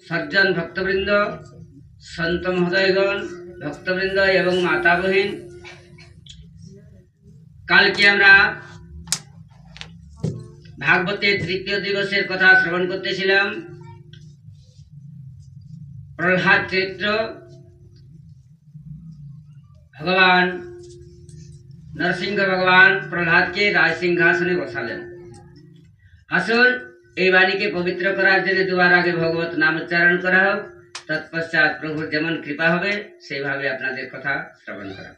सज्जन भक्तवृंद, संत महोदयगण, भक्तवृंद एवं माता बहिन, कल के हमरा भागवते तृतीय दिवसेर कथा श्रवण करतेছিলাম। प्रहलाद चरित्र। भगवान नरसिंह भगवान प्रहलाद के राज सिंहासने बसालें। आसुन এই বাণীকে পবিত্র করার জন্য দুবার আগে ভগবত নাম উচ্চারণ করা হোক, তৎপশ্চাৎ প্রভুর যেমন কৃপা হবে সেইভাবে আপনাদের কথা শ্রবণ করা।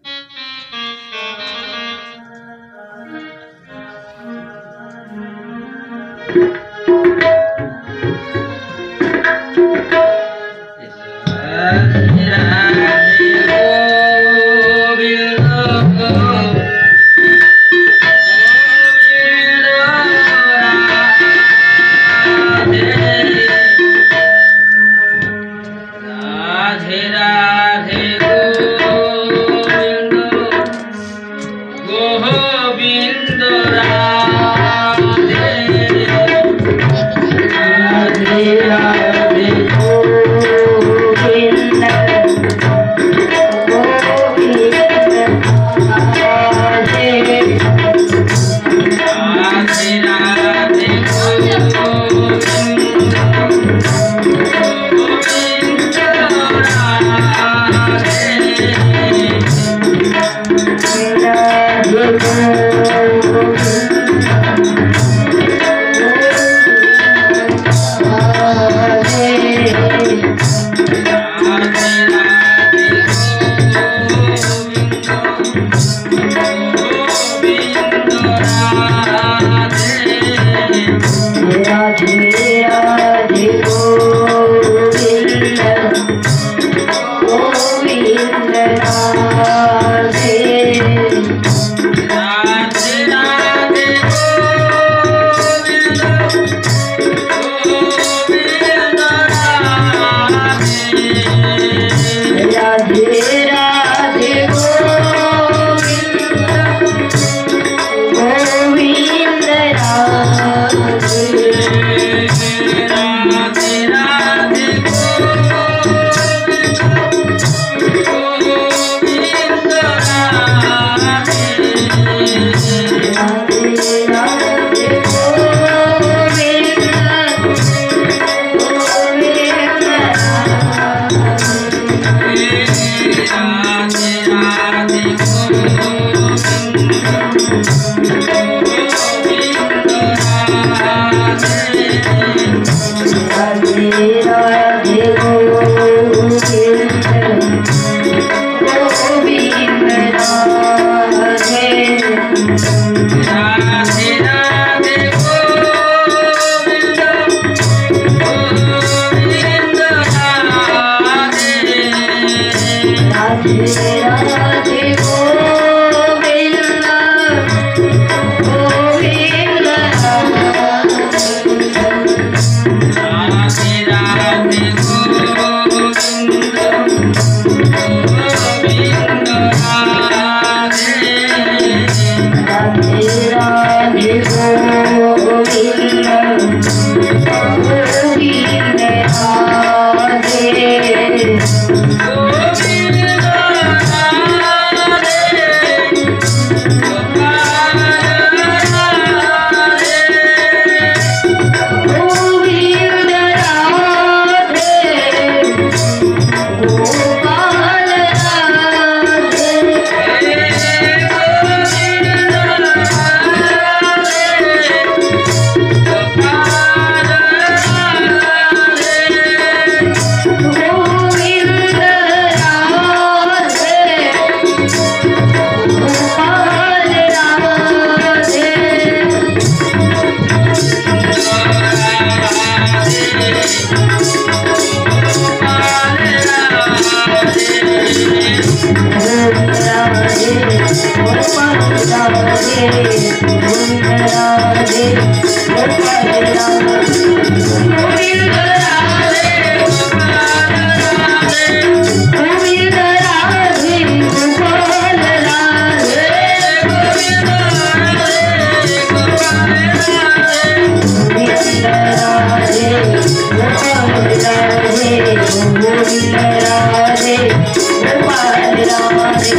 राधे गोपाल राधे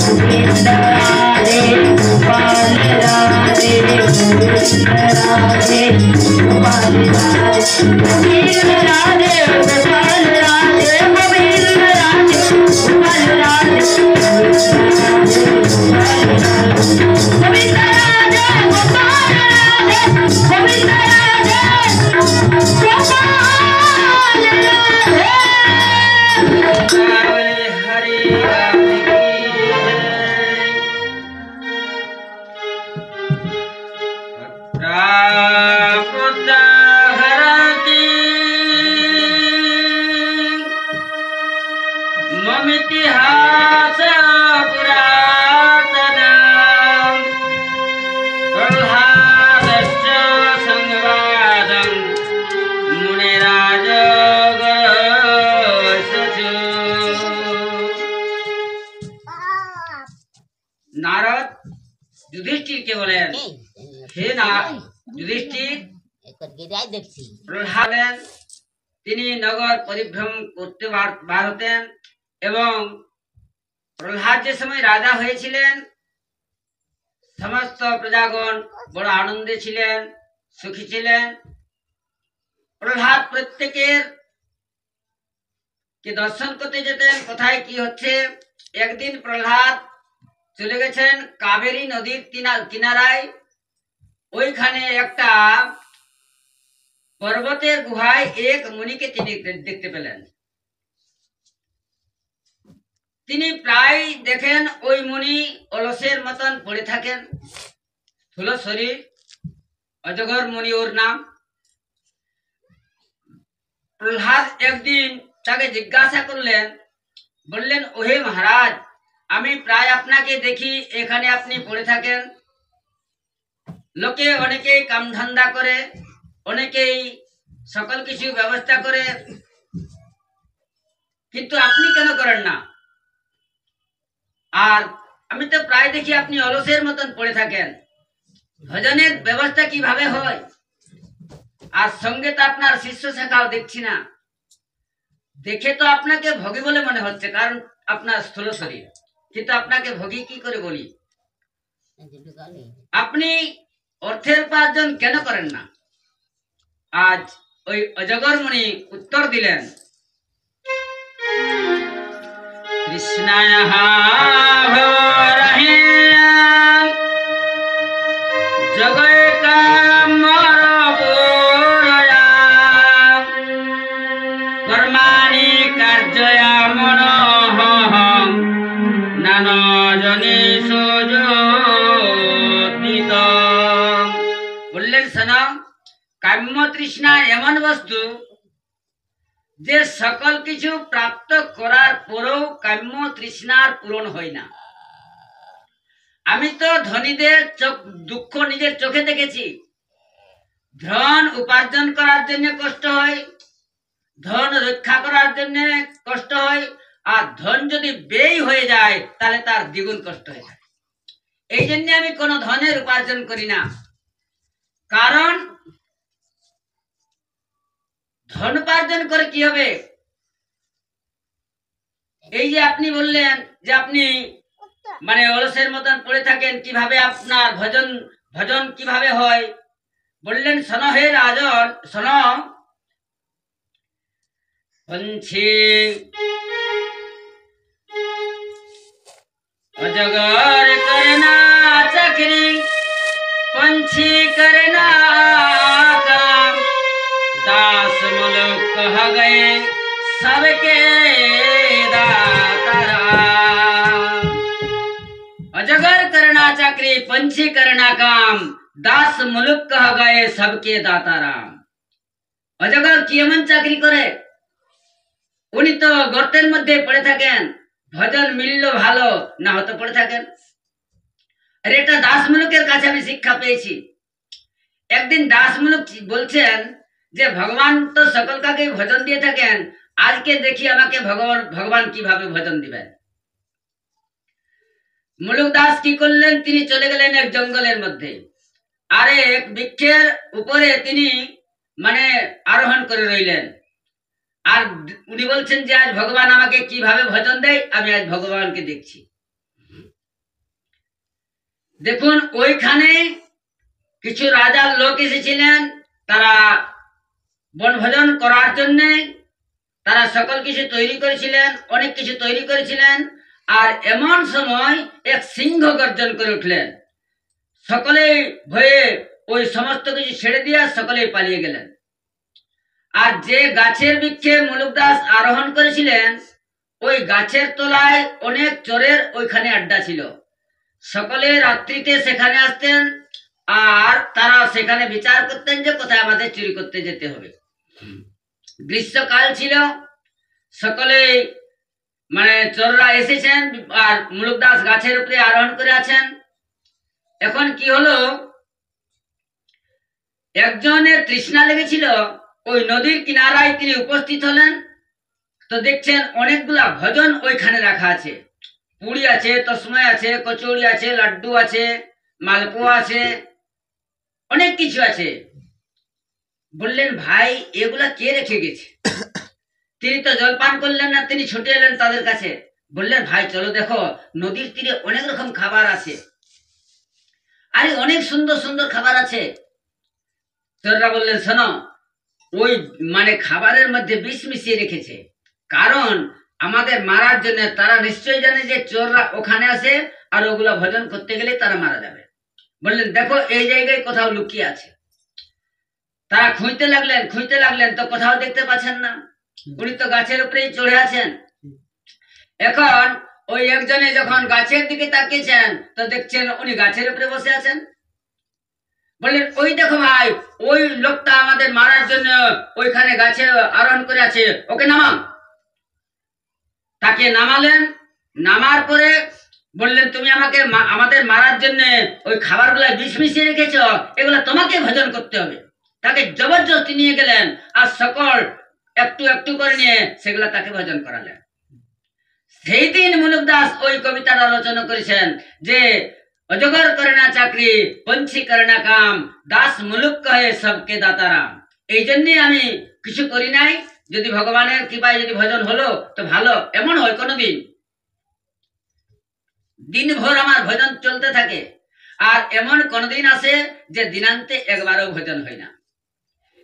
गोविंद राधे गोपाल राधे गोविंद राधे गोपाल राधे गोविंद राधे गोपाल राधे गोविंद राधे गोपाल राधे गोविंद राधे गोपाल राधे गोविंद राधे हरे राम की ममितिहास पुरातन प्रह्लादश्च संवादं मुनिराज नारद युधिष्ठिर के बोलेन हे युधिष्ठिर प्रह्लाद তিনি নগর পরিভ্রম করতে বার হতেন এবং প্রহ্লাদ যে সময় রাজা হয়েছিলেন সমস্ত প্রজাগণ বড় আনন্দে ছিলেন, সুখী ছিলেন। প্রহ্লাদ প্রত্যেকের কে দর্শন করতে যেতেন কোথায় কি হচ্ছে। একদিন প্রহ্লাদ চলে গেছেন কাবেরী নদীর কিনারায়। ওইখানে একটা পর্বতের গুহায় এক মুনিকে তিনি দেখতে পেলেন। তিনি প্রায় দেখেন ওই মুনি অলসের মতন পড়ে থাকেন, স্থূল শরীর, অজগর মুনি ওর নাম। প্রহ্লাদ একদিন তাকে জিজ্ঞাসা করলেন, বললেন ওহে মহারাজ, আমি প্রায় আপনাকে দেখি এখানে আপনি পড়ে থাকেন। লোকে অনেকেই কামধান্দা করে, অনেকেই সকল কিছু ব্যবস্থা করে, কিন্তু আপনি কেন করেন না? আর আমি তো প্রায় দেখি আপনি অলসের মতন পড়ে থাকেন। ভজনের ব্যবস্থা কিভাবে হয়? আর সঙ্গে তো আপনার শিষ্য শাখাও দেখছি না। দেখে তো আপনাকে ভোগী বলে মনে হচ্ছে, কারণ আপনার স্থূল শরীর, কিন্তু আপনাকে ভোগী কি করে বলি? আপনি অর্থের উপার্জন কেন করেন না? আজ ওই অজগর মুনি উত্তর দিলেন, কৃষ্ণায় জগয় কামর কর্মাণি কার্যয়া মনোহ নানা জনে সুযোগিত। বললেন শোনো, কাম্য তৃষ্ণা এমন বস্তু যে সকল কিছু প্রাপ্ত করার পরেও কাম্য তৃষ্ণার পূরণ হয় না। আমি তো ধনীদের দুঃখ নিজের চোখে দেখেছি। ধন উপার্জন করার জন্য কষ্ট হয়, ধন রক্ষা করার জন্য কষ্ট হয়, আর ধন যদি ব্যয় হয়ে যায় তাহলে তার দ্বিগুণ কষ্ট হয়ে যায়। এই জন্য আমি কোনো ধনের উপার্জন করি না। কারণ ধন উপার্জন করে কি হবে? এই যে আপনি বললেন যে আপনি মানে অলসের মতন পড়ে থাকেন, কিভাবে আপনার ভজন কিভাবে হয়? বললেন শোনো হে রাজন, শোনো, পঞ্ছি অজগর করনা চাকরি, पंछी करना काम, दास मुल्क कह गए सबके दाता राम। अजगर करना चाकरी, पंछी करना काम, दास मुल्क कह गए सबके दाता राम। अजगर কি এমন চাকরি করে? উনি তো গর্তের মধ্যে পড়ে থাকেন, ভজন মিলল ভালো, না হতো পড়ে থাকেন। আর এটা দাসমূলকের কাছে আমি শিক্ষা পেয়েছি। একদিন দাসমূলক বলছেন যে ভগবান তো সকল কাকে ভজন দিয়ে থাকেন, আজকে দেখি আমাকে ভগবান কিভাবে ভজন দিবেন। মুলুক দাস কি করলেন? তিনি চলে গেলেন এক জঙ্গলের মধ্যে, আর এক বৃক্ষের উপরে তিনি মানে আরোহণ করে রইলেন। আর উনি বলছেন যে আজ ভগবান আমাকে কিভাবে ভজন দেয়, আমি আজ ভগবানকে দেখছি। দেখুন ওইখানে কিছু রাজার লোক এসেছিলেন, তারা বনভোজন করার জন্য তারা সকল কিছু তৈরি করেছিলেন, অনেক কিছু তৈরি করেছিলেন। আর এমন সময় এক সিংহ গর্জন করে উঠলেন। সকলেই ভয়ে ওই সমস্ত কিছু ছেড়ে দিয়ে সকলেই পালিয়ে গেলেন। আর যে গাছের বৃক্ষে মুলুকদাস আরোহণ করেছিলেন, ওই গাছের তলায় অনেক চোরের ওইখানে আড্ডা ছিল। সকলে রাত্রিতে সেখানে আসতেন আর তারা সেখানে বিচার করতেন যে কোথায় আমাদের চুরি করতে যেতে হবে। গ্রীষ্মকাল ছিল, সকলে মানে চোররা এসেছেন আর মুলুকদাস গাছের উপরে আরোহণ করে আছেন। এখন কি হলো, একজনের তৃষ্ণা লেগেছিল, ওই নদীর কিনারায় তিনি উপস্থিত হলেন। তো দেখছেন অনেকগুলা ভোজন ওইখানে রাখা আছে, পুরি আছে, তসময় আছে, কচুরি আছে, লাড্ডু আছে, মালপোয়া আছে, অনেক কিছু আছে। বললেন ভাই এগুলা কে রেখে গেছে? তিনি তো জলপান করলেন না, তিনি ছুটে এলেন তাদের কাছে। বললেন ভাই চলো দেখো, নদীর তীরে অনেক রকম খাবার আছে, আরে অনেক সুন্দর সুন্দর খাবার আছে। চোররা বললেন শোনো, ওই মানে খাবারের মধ্যে বিষ মিশিয়ে রেখেছে, কারণ আমাদের মারার জন্য। তারা নিশ্চয়ই জানে যে চোররা ওখানে আসে আর ওগুলা ভোজন করতে গেলে তারা মারা যাবে। বললেন দেখো এই জায়গায় কোথাও লুকিয়ে আছে। তারা খুঁজতে লাগলেন, তো কোথাও দেখতে পাচ্ছেন না। উনি তো গাছের উপরেই চড়ে আছেন। এখন ওই একজনে যখন গাছের দিকে তাকিয়েছেন, তো দেখছেন উনি গাছের উপরে বসে আছেন। বললেন ওই দেখো ভাই, ওই লোকটা আমাদের মারার জন্য ওইখানে গাছে আরোহণ করে আছে, ওকে নামাও। তাকে নামালেন। নামার পরে বললেন তুমি আমাকে আমাদের মারার জন্য ওই খাবারগুলা বিষ মিশিয়ে রেখেছ, এগুলা তোমাকে ভোজন করতে হবে। তাকে জবরদস্তি নিয়ে গেলেন আর সকল একটু একটু করে নিয়ে সেগুলা তাকে ভোজন করালেন। সেই দিন মুলুকদাস ওই কবিতাটা রচনা করেছেন যে অজগর করে না চাকরি, পঞ্ছি করে না কাম, দাস মুলুক কহে সবকে দাতারাম। এই জন্যে আমি কিছু করি নাই। যদি ভগবানের কৃপায় যদি ভজন হলো তো ভালো। এমন হয় কোনোদিন দিনভর আমার ভজন চলতে থাকে, আর এমন কোনদিন আসে যে দিনান্তে একবারও ভজন হয় না।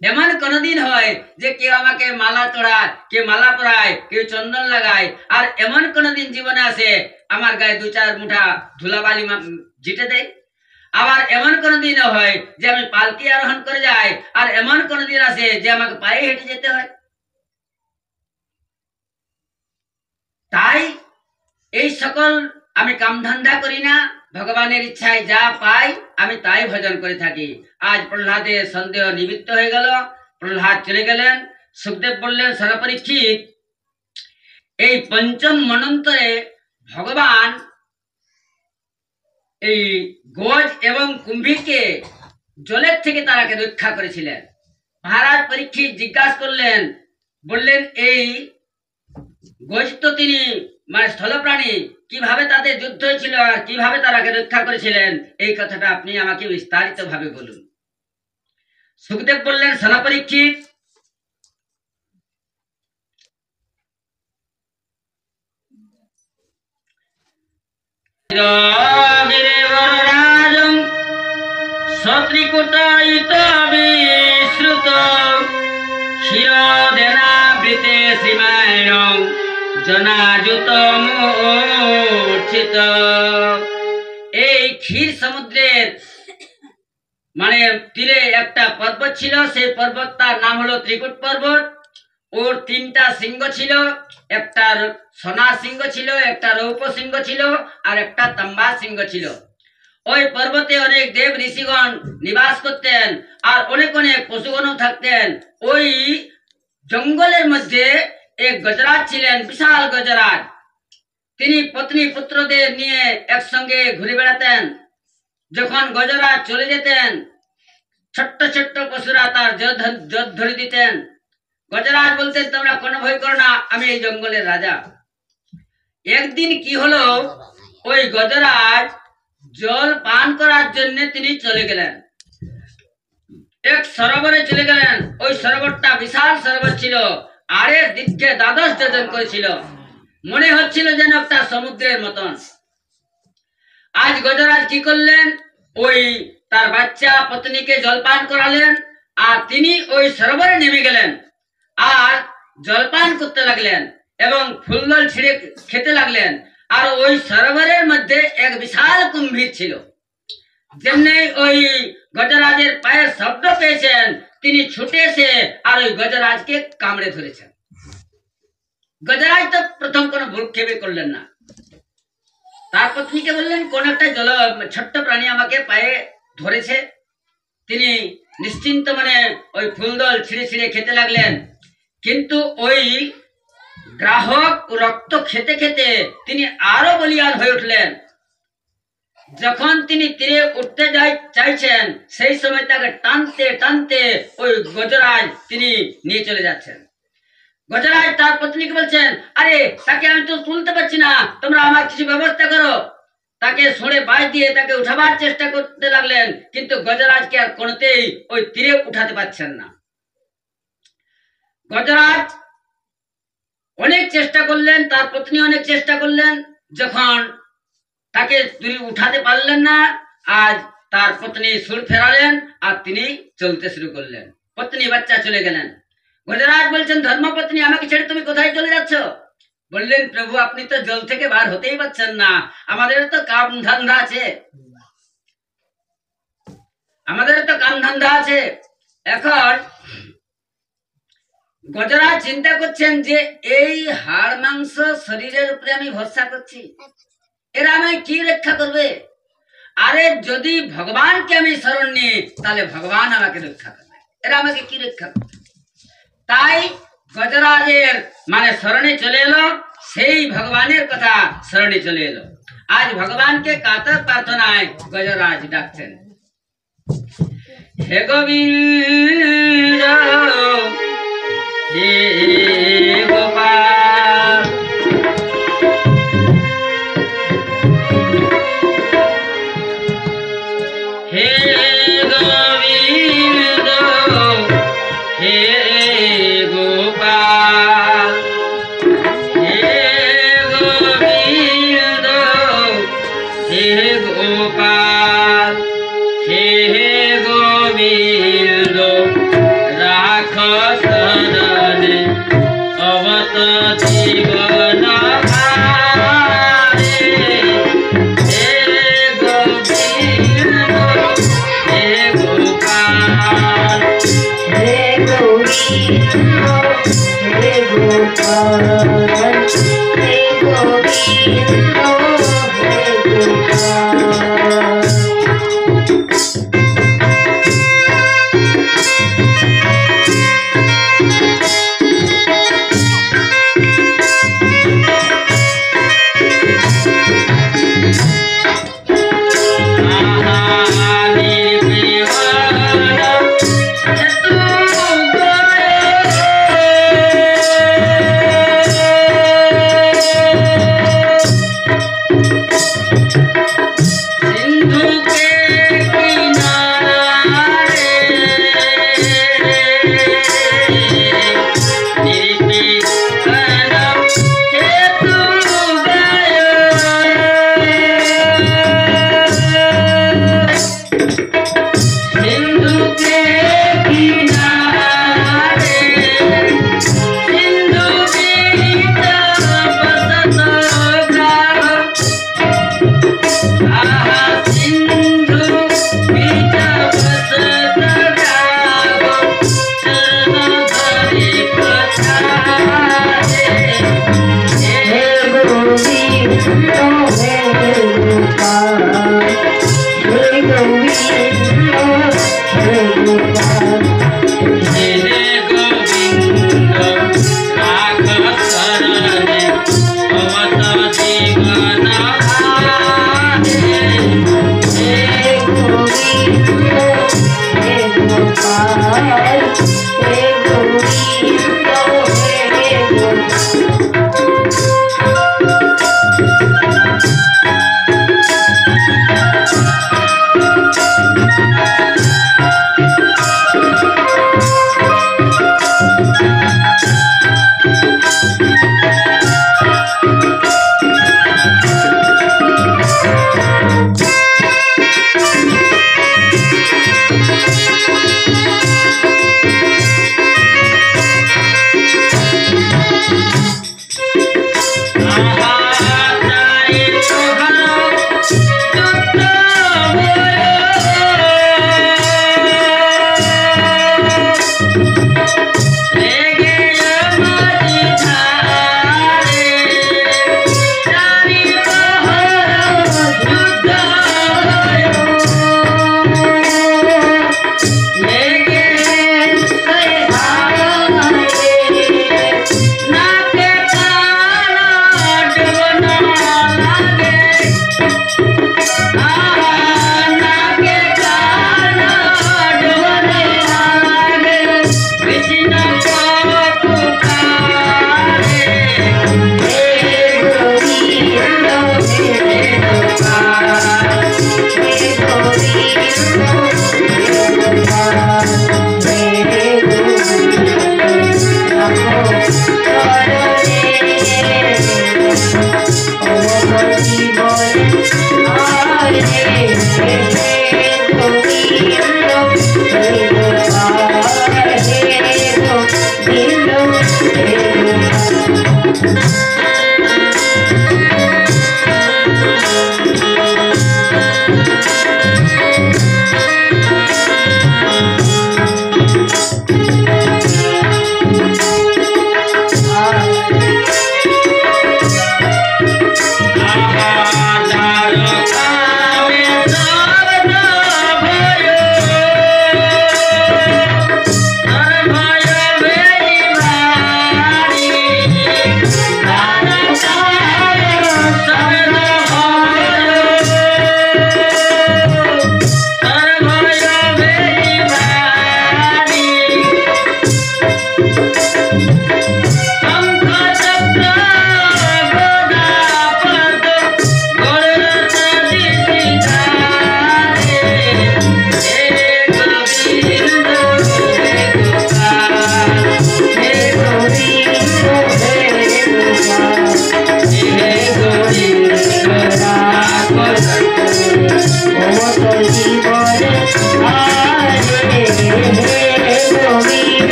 এমন কোনদিন হয় যে কেউ আমাকে মালা চড়ায়, কেউ মালা পরায়, কেউ চন্দন লাগায়, আর এমন কোনদিন জীবনে আসে আমার গায়ে 2-4 মুঠা ধুলাবালি জিটে দেয়। আবার এমন কোনদিনও হয় যে আমি পালকি আরোহণ করে যাই, আর এমন কোনদিন আসে যে আমাকে পায়ে হেঁটে যেতে হয়। তাই এই সকল আমি কামধান্দা করি না, ভগবানের ইচ্ছায় যা পাই আমি তাই ভজন করে থাকি। আজ প্রহ্লাদের সন্দেহ নিবৃত্ত হয়ে গেল, প্রহ্লাদ চলে গেলেন। সুখদেব বললেন সরপরীক্ষিত, এই পঞ্চম মন্বন্তরে ভগবান এই গজ এবং কুম্ভীরকে জলের থেকে তারাকে রক্ষা করেছিলেন। মহারাজ পরীক্ষিত জিজ্ঞাসা করলেন, বললেন এই গজ তো তিনি মানে স্থলপ্রাণী, কিভাবে তাদের যুদ্ধ হয়েছিল আর কিভাবে তারাকে রক্ষা করেছিলেন, এই কথাটা আপনি আমাকে বিস্তারিত ভাবে বলুন। সুখদেব বললেন সেনা পরীক্ষিত, সত্রিকুটায়িত বিশ্রুত ক্ষীরদেনাবৃতে শ্রীমায়ণ জনাযুত মূর্ছিত। এই ক্ষীর সমুদ্রের মানে তীরে একটা পর্বত ছিল, সেই পর্বতটার নাম হলো ত্রিকুট পর্বত। ওর 3টা সিংহ ছিল, একটা সোনার সিংহ ছিল, একটা রৌপ্য সিংহ ছিল, আর একটা তাম্বা সিংহ ছিল। ওই পর্বতে অনেক দেব ঋষিগণ নিবাস করতেন আর অনেক অনেক পশুগণও থাকতেন। ওই জঙ্গলের মধ্যে এক গজরাজ ছিলেন, বিশাল গজরাজ। তিনি পত্নী পুত্রদের নিয়ে একসঙ্গে ঘুরে বেড়াতেন। যখন গজরাজ চলে যেতেন, ছোট্ট ছোট্ট পশুরা তার জোর ধরে দিতেন। গজরাজ বলতেন তোমরা কোনো ভয় করো না, আমি এই জঙ্গলের রাজা। একদিন কি হলো, ওই গজরাজ জল পান করার জন্য তিনি চলে গেলেন, এক সরোবরে চলে গেলেন। ওই সরোবরটা বিশাল সরোবর ছিল, আরে দিকে দ্বাদশ যোজন করেছিল, মনে হচ্ছিল যেন একটা সমুদ্রের মতন। আজ গজরাজ কি করলেন, ওই তার বাচ্চা পত্নীকে জলপান করালেন, আর তিনি ওই সরোবরে নেমে গেলেন আর জলপান করতে লাগলেন এবং ফুলদল ছিঁড়ে খেতে লাগলেন। আর ওই সরোবরের মধ্যে এক বিশাল কুম্ভীর ছিল। যেমনি ওই গজরাজের পায়ের শব্দ পেয়েছেন, তিনি ছুটে এসে আর ওই গজরাজকে কামড়ে ধরেছেন। গজরাজ তো প্রথম কোনো ভ্রুক্ষেপই করলেন না। তার পত্নীকে বললেন, কোন একটা ছোট্ট প্রাণী আমাকে পায়ে ধরেছে। তিনি নিশ্চিন্ত মানে ওই ফুলদল ছিঁড়ে ছিঁড়ে খেতে লাগলেন। কিন্তু ওই গ্রাহক রক্ত খেতে খেতে তিনি আরো বলিয়ান হয়ে উঠলেন। যখন তিনি তীরে উঠতে চাইছেন, সেই সময় তাকে টানতে টানতে ওই গজরাজ তিনি নিয়ে চলে যাচ্ছেন। গজরাজ তার পত্নীকে বলছেন, আরে তাকে আমি তো তুলতে পারছি না, তোমরা আমার কিছু ব্যবস্থা করো। তাকে সরে বাজ দিয়ে তাকে উঠাবার চেষ্টা করতে লাগলেন, কিন্তু গজরাজকে আর কোনোতেই ওই তীরে উঠাতে পারছেন না। গজরাজ অনেক চেষ্টা করলেন, তার পত্নী অনেক চেষ্টা করলেন। যখন তাকে উঠাতে পারলেন না, আজ তার পত্নী সুর ফেরালেন আর তিনি চলতে শুরু করলেন। পত্নী বাচ্চা চলে গেলেন। গজরাজ বলছেন, ধর্মপত্নী আমাকে ছেড়ে তুমি কোথায় চলে যাচ্ছ? বললেন, প্রভু আপনি তো জল থেকে বার হতেই পারছেন না, আমাদের তো কাম ধান্দা আছে, এখন গজরাজ চিন্তা করছেন যে এই হাড় মাংস শরীরের উপরে আমি ভরসা করছি, এরা আমায় কি রক্ষা করবে? আরে যদি ভগবানকে আমি শরণ নিই তাহলে ভগবান আমাকে রক্ষা করবে, এরা আমাকে কি রক্ষা করবে? তাই গজরাজের মানে শরণে চলে এলো, সেই ভগবানের কথা শরণে চলে এলো। আজ ভগবানকে কাতর প্রার্থনায় গজরাজ ডাকছেন, হে গোবিন্দ হে গোপাল, হে গোবিন্দ হে গোপাল, হে গোবিন্দ হে গোপাল, হে গোবিন্দ রাখ শরণে অবত জীবন ভারে, হে গোবিন্দ হে গোপাল, হে গোবিন্দ হে গোপাল, হে গোবিন্দ হে গোপাল।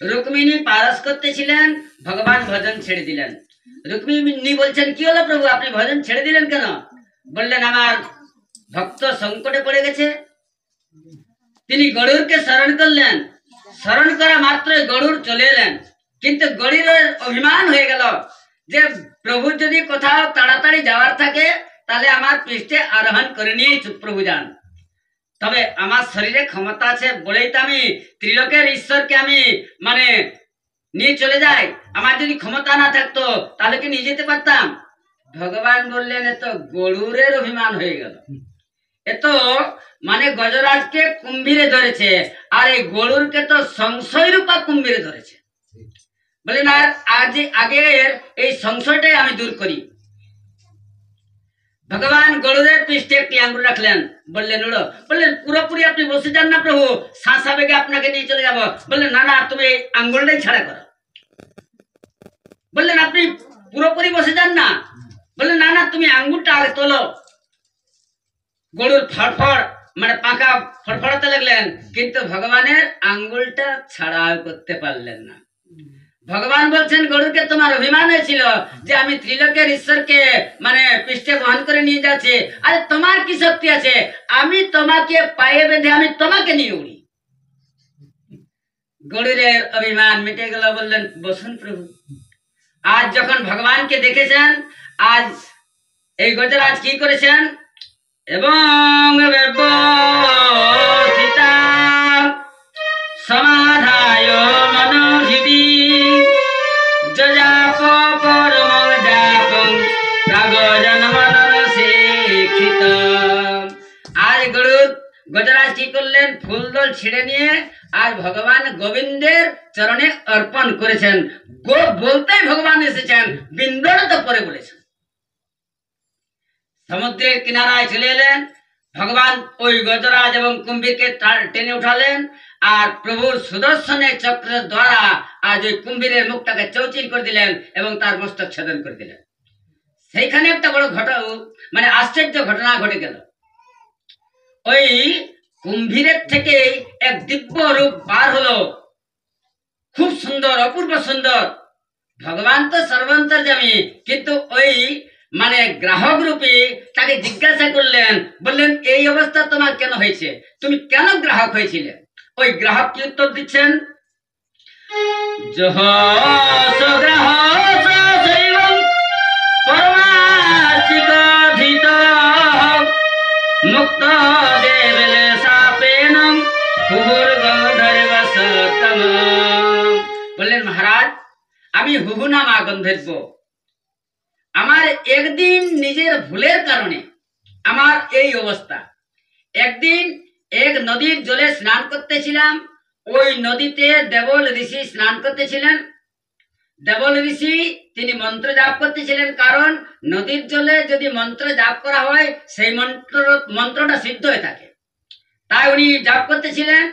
रुक्मिणी पारस করতেছিলেন ভগবান ভজন ছেড়ে দিলেন। রুক্মিণী বলছেন কি হলো প্রভু আপনি ভজন ছেড়ে দিলেন কেন? বললেন আমার ভক্ত সংকটে পড়ে গেছে। তিনি গরুরকে স্মরণ করলেন, স্মরণ করা মাত্রই গরুর চলে এলেন, কিন্তু গরুরের অভিমান হয়ে গেল যে প্রভু যদি কোথাও তাড়াতাড়ি যাওয়ার থাকে তাহলে আমার পৃষ্ঠে আরোহণ করে নিয়ে প্রভু যান, তবে আমার শরীরে ক্ষমতা আছে বলেই তো আমি ত্রিলোকের ঈশ্বরকে আমি মানে নিয়ে চলে যাই। আমার যদি ক্ষমতা না থাকতো তাহলে কি নিয়ে যেতে পারতাম? ভগবান বললেন এ তো গরুরের অভিমান হয়ে গেল, এ তো মানে গজরাজকে কুম্ভীরে ধরেছে আর এই গরুরকে তো সংশয় রূপা কুম্ভীরে ধরেছে। বলেন আর আজ আগের এই সংশয়টাই আমি দূর করি। ভগবান গরুরের পৃষ্ঠে একটি আঙ্গুল রাখলেন, বললেন উড়ো। বললেন পুরোপুরি আপনি বসে যান না প্রভু, শ্বাস আবেগে আপনাকে নিয়ে চলে যাব। বললেন না না তুমি আঙ্গুলটাই ছাড়া করো। বললেন আপনি পুরোপুরি বসে যান না। বললেন না না তুমি আঙ্গুলটা আগে তোলো। গরুর ফড়ফড় মানে পাকা ফড়ফড়াতে লাগলেন, কিন্তু ভগবানের আঙ্গুলটা ছাড়াও করতে পারলেন না। ভগবান বলছেন গরুকে তোমার অভিমান হয়েছিল যে আমি ত্রিলোকের ঈশ্বরকে মানে পৃষ্ঠে বহন করে নিয়ে যাচ্ছি, আরে তোমার কি শক্তি আছে? আমি তোমাকে পায়ে বেঁধে আমি তোমাকে নিয়ে উড়ি। গরুরের অভিমান মিটে গেল। বললেন বসুন প্রভু। আজ যখন ভগবানকে দেখেছেন, আজ এই গজরাজ কি করেছেন, এবং ব্যবস্থিতা সমাধায় মনোহৃদি যজাপ পরমং জাপং কাগজন মনরসিক্ষিত। আজ গজরাজ কি করলেন, ফুলদল ছিঁড়ে নিয়ে আর ভগবান গোবিন্দের চরণে অর্পণ করেছেন। গো বলতেই ভগবান এসেছেন, বিন্দর তো পরে বলেছেন। সমুদ্রের কিনারায় চলে এলেন। ভগবান ওই গজরাজ এবং কুম্ভীরকে টেনে উঠালেন আর প্রভুর সুদর্শনের চক্রের দ্বারা আজ ওই কুম্ভীরের মুখটাকে চৌচির করে দিলেন এবং তার মস্তক ছেদন করে দিলেন। সেইখানে একটা বড় মানে আশ্চর্য ঘটনা ঘটে গেল। ওই কুম্ভীরের থেকে এক দিব্য রূপ বার হলো, খুব সুন্দর, অপূর্ব সুন্দর। ভগবান তো সর্বান্তর্যামী, কিন্তু ওই মানে গ্রাহক রূপী তাকে জিজ্ঞাসা করলেন, বললেন এই অবস্থা তোমার কেন হয়েছে, তুমি কেন গ্রাহক হয়েছিলে? ওই গ্রাহক কি উত্তর দিচ্ছেন, মুক্ত দেবলে সাপেনম হুহুর গন্ধর্ব সতম। বললেন মহারাজ, আমি হুহু নামা গন্ধর্ব। আমার একদিন নিজের ভুলের কারণে আমার এই অবস্থা। একদিন এক নদীর জলে স্নান করতেছিলাম, ওই নদীতে দেবল ঋষি স্নান করতেছিলেন। দেবল ঋষি তিনি মন্ত্র জাপ করতেছিলেন, কারণ নদীর জলে যদি মন্ত্র জাপ করা হয় সেই মন্ত্রটা সিদ্ধ হয়ে থাকে, তাই উনি জাপ করতেছিলেন।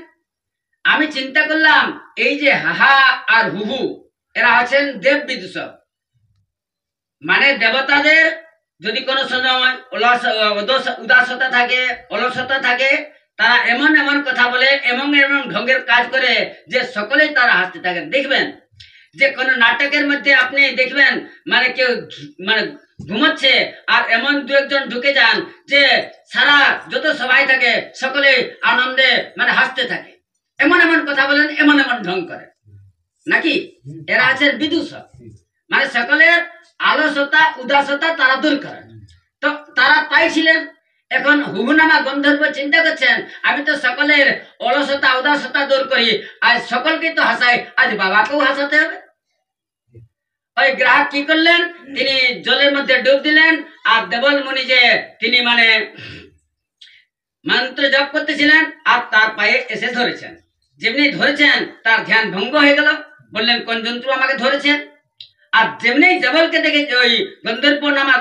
আমি চিন্তা করলাম এই যে হাহা আর হুহু এরা আছেন দেব বিদূষক, মানে দেবতাদের যদি কোনো সময় উদাসতা থাকে, অলসতা থাকে, তারা এমন এমন কথা বলে, এমন এমন ঢঙ্গের কাজ করে যে সকলেই তারা হাসতে থাকেন। দেখবেন যে কোনো নাটকের মধ্যে আপনি দেখবেন মানে কেউ মানে ঘুমাচ্ছে আর এমন দু একজন ঢুকে যান যে সারা যত সবাই থাকে সকলে আনন্দে মানে হাসতে থাকে, এমন এমন কথা বলেন, এমন এমন ঢং করে, নাকি? এরা আছেন বিদূষক, মানে সকলের আলসতা উদাসতা তারা দূর করেন। তো তারা তাই ছিলেন। এখন হুহুনামা গন্ধর্ব চিন্তা করছেন, আমি তো সকলের অলসতা উদাসতা দূর করি, আজ সকলকে তো হাসাই, আজ বাবাকেও হাসাতে হবে। ওই গ্রাহক কি করলেন, তিনি জলের মধ্যে ডুব দিলেন আর দেবল মুনি যে তিনি মানে মন্ত্র জপ করতেছিলেন আর তার পায়ে এসে ধরেছেন। যেমনি ধরেছেন তার ধ্যান ভঙ্গ হয়ে গেল। বললেন কোন জন্তু আমাকে ধরেছেন? আর যেমনি দেবলকে দেখে ওই গন্ধর্ব নামা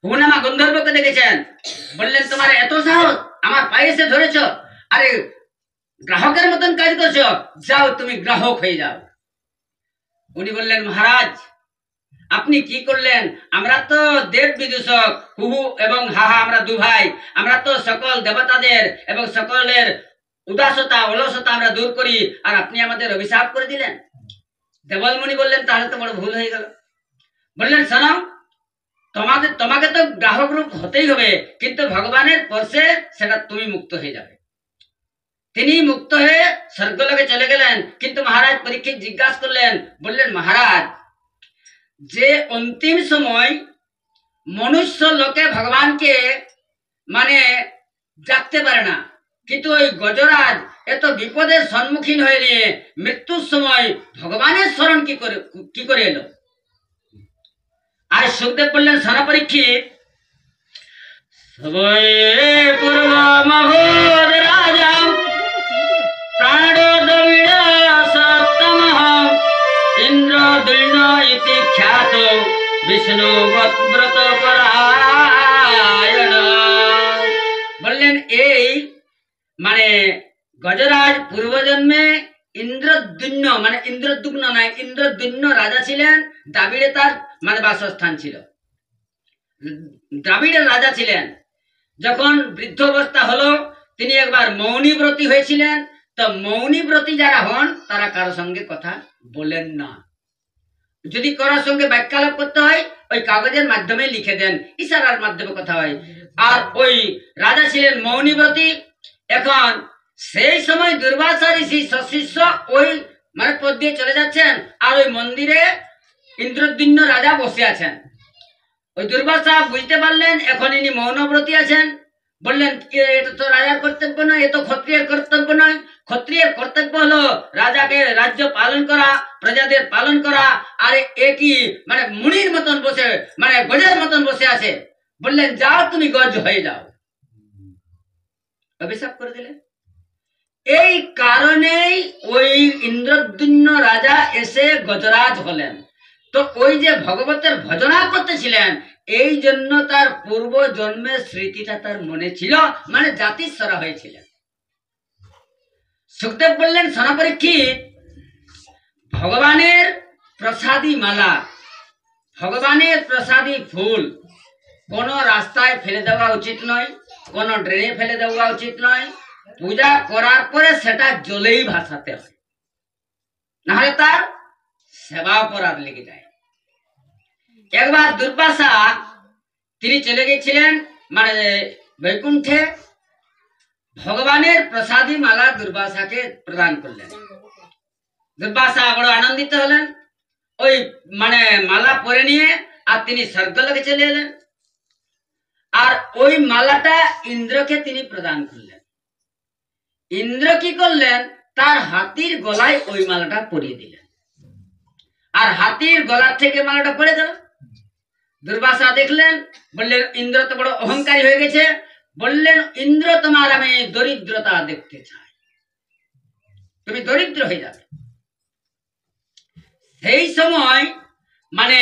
হুনামা গন্ধর্বকে দেখেছেন, বললেন তোমার এত সাহস, আমার পায়ে এসে ধরেছ, আরে গ্রাহকের মতন কাজ করছো, যাও তুমি গ্রাহক হয়ে যাও। উনি বললেন মহারাজ আপনি কি করলেন, আমরা তো দেব বিদূষক, হুহু এবং হাহা আমরা দু ভাই, আমরা তো সকল দেবতাদের এবং সকলের উদাসতা অলসতা আমরা দূর করি, আর আপনি আমাদের অভিশাপ করে দিলেন। দেবলমুনি বললেন তাহলে তো বড় ভুল হয়ে গেল। বললেন শোনো, তোমাকে তো গ্রাহক রূপ হতেই হবে, কিন্তু ভগবানের পরশে সেটা তুমি মুক্ত হয়ে যাবে। তিনি মুক্ত হয়ে স্বর্গলোকে চলে গেলেন। কিন্তু মহারাজ পরীক্ষিত জিজ্ঞাসা করলেন, বললেন মহারাজ যে অন্তিম সময় মনুষ্য লোকে ভগবানকে মানে ডাকতে পারে না, কিন্তু ওই গজরাজ এত বিপদের সম্মুখীন হয়ে নিয়ে মৃত্যুর সময় ভগবানের স্মরণ কি করে এলো? আর সুখদেব বললেন সারা পরীক্ষিত, পূর্ব মহোদ রাজা ইন্দ্রদুল্ন ইতি খ্যাত বিষ্ণু ব্রত পরায়ণ। বললেন এই মানে গজরাজ পূর্বজন্মে ইন্দ্রদুম্ন মানে ইন্দ্রদুম্ন নয়, ইন্দ্রদুম্ন রাজা ছিলেন। দ্রাবিড়ে তার মানে বাসস্থান ছিল, দ্রাবিড়ের রাজা ছিলেন। যখন বৃদ্ধ অবস্থা হলো তিনি একবার মৌনী ব্রতী হয়েছিলেন। তো মৌনী ব্রতী যারা হন তারা কারো সঙ্গে কথা বলেন না, যদি কারোর সঙ্গে বাক্যালাপ করতে হয় ওই কাগজের মাধ্যমে লিখে দেন, ইশারার মাধ্যমে কথা হয়। আর ওই রাজা ছিলেন মৌনী ব্রতী। এখন সেই সময় দুর্বাসা ঋষি সশিষ্য ওই মানে পথ দিয়ে চলে যাচ্ছেন, আর ওই মন্দিরে ইন্দ্রদুম্ন রাজা বসে আছেন। ওই দুর্বাসা বুঝতে পারলেন এখন ইনি মৌনব্রতী আছেন। বললেন এটা তো রাজার কর্তব্য নয়, এ তো ক্ষত্রিয়ের কর্তব্য নয়। ক্ষত্রিয়ের কর্তব্য হলো রাজাকে রাজ্য পালন করা, প্রজাদের পালন করা। আর এ কি মানে মুনির মতন বসে মানে গজের মতন বসে আছে। বললেন যাও তুমি গজ হয়ে যাও, অভিশাপ করে দিলেন। এই কারণেই ওই ইন্দ্রদুম্ন রাজা এসে গজরাজ হলেন। তো ওই যে ভগবতের ভজনা করতেছিলেন এই জন্য তার পূর্ব জন্মের স্মৃতিটা তার মনে ছিল, মানে জাতিস্বরা হয়েছিলেন। সুখদেব বললেন, সোনা পরীক্ষিত, ভগবানের প্রসাদী মালা, ভগবানের প্রসাদী ফুল কোন রাস্তায় ফেলে দেওয়া উচিত নয়, কোন ড্রেনে ফেলে দেওয়া উচিত নয়। পূজা করার পরে সেটা জলেই ভাসাতে হয়, নাহলে তার সেবা অপরাধ লেগে যায়। একবার দুর্বাসা তিনি চলে গেছিলেন মানে বৈকুণ্ঠে, ভগবানের প্রসাদী মালা দুর্বাসাকে প্রদান করলেন। দুর্বাসা বড় আনন্দিত হলেন, ওই মানে মালা পরে নিয়ে আর তিনি স্বর্গলোকে চলে এলেন। আর ওই মালাটা ইন্দ্রকে তিনি প্রদান করলেন। ইন্দ্র কি করলেন, তার হাতির গলায় ওই মালাটা পরিয়ে দিলেন, আর হাতির গলা থেকে মালাটা পড়ে গেল। দুর্বাসা দেখলেন, বললেন ইন্দ্র তো বড় অহংকারী হয়ে গেছে। বললেন, ইন্দ্র, তোমার আমি দরিদ্রতা দেখতে চাই, তুমি দরিদ্র হয়ে যাবে। সেই সময় মানে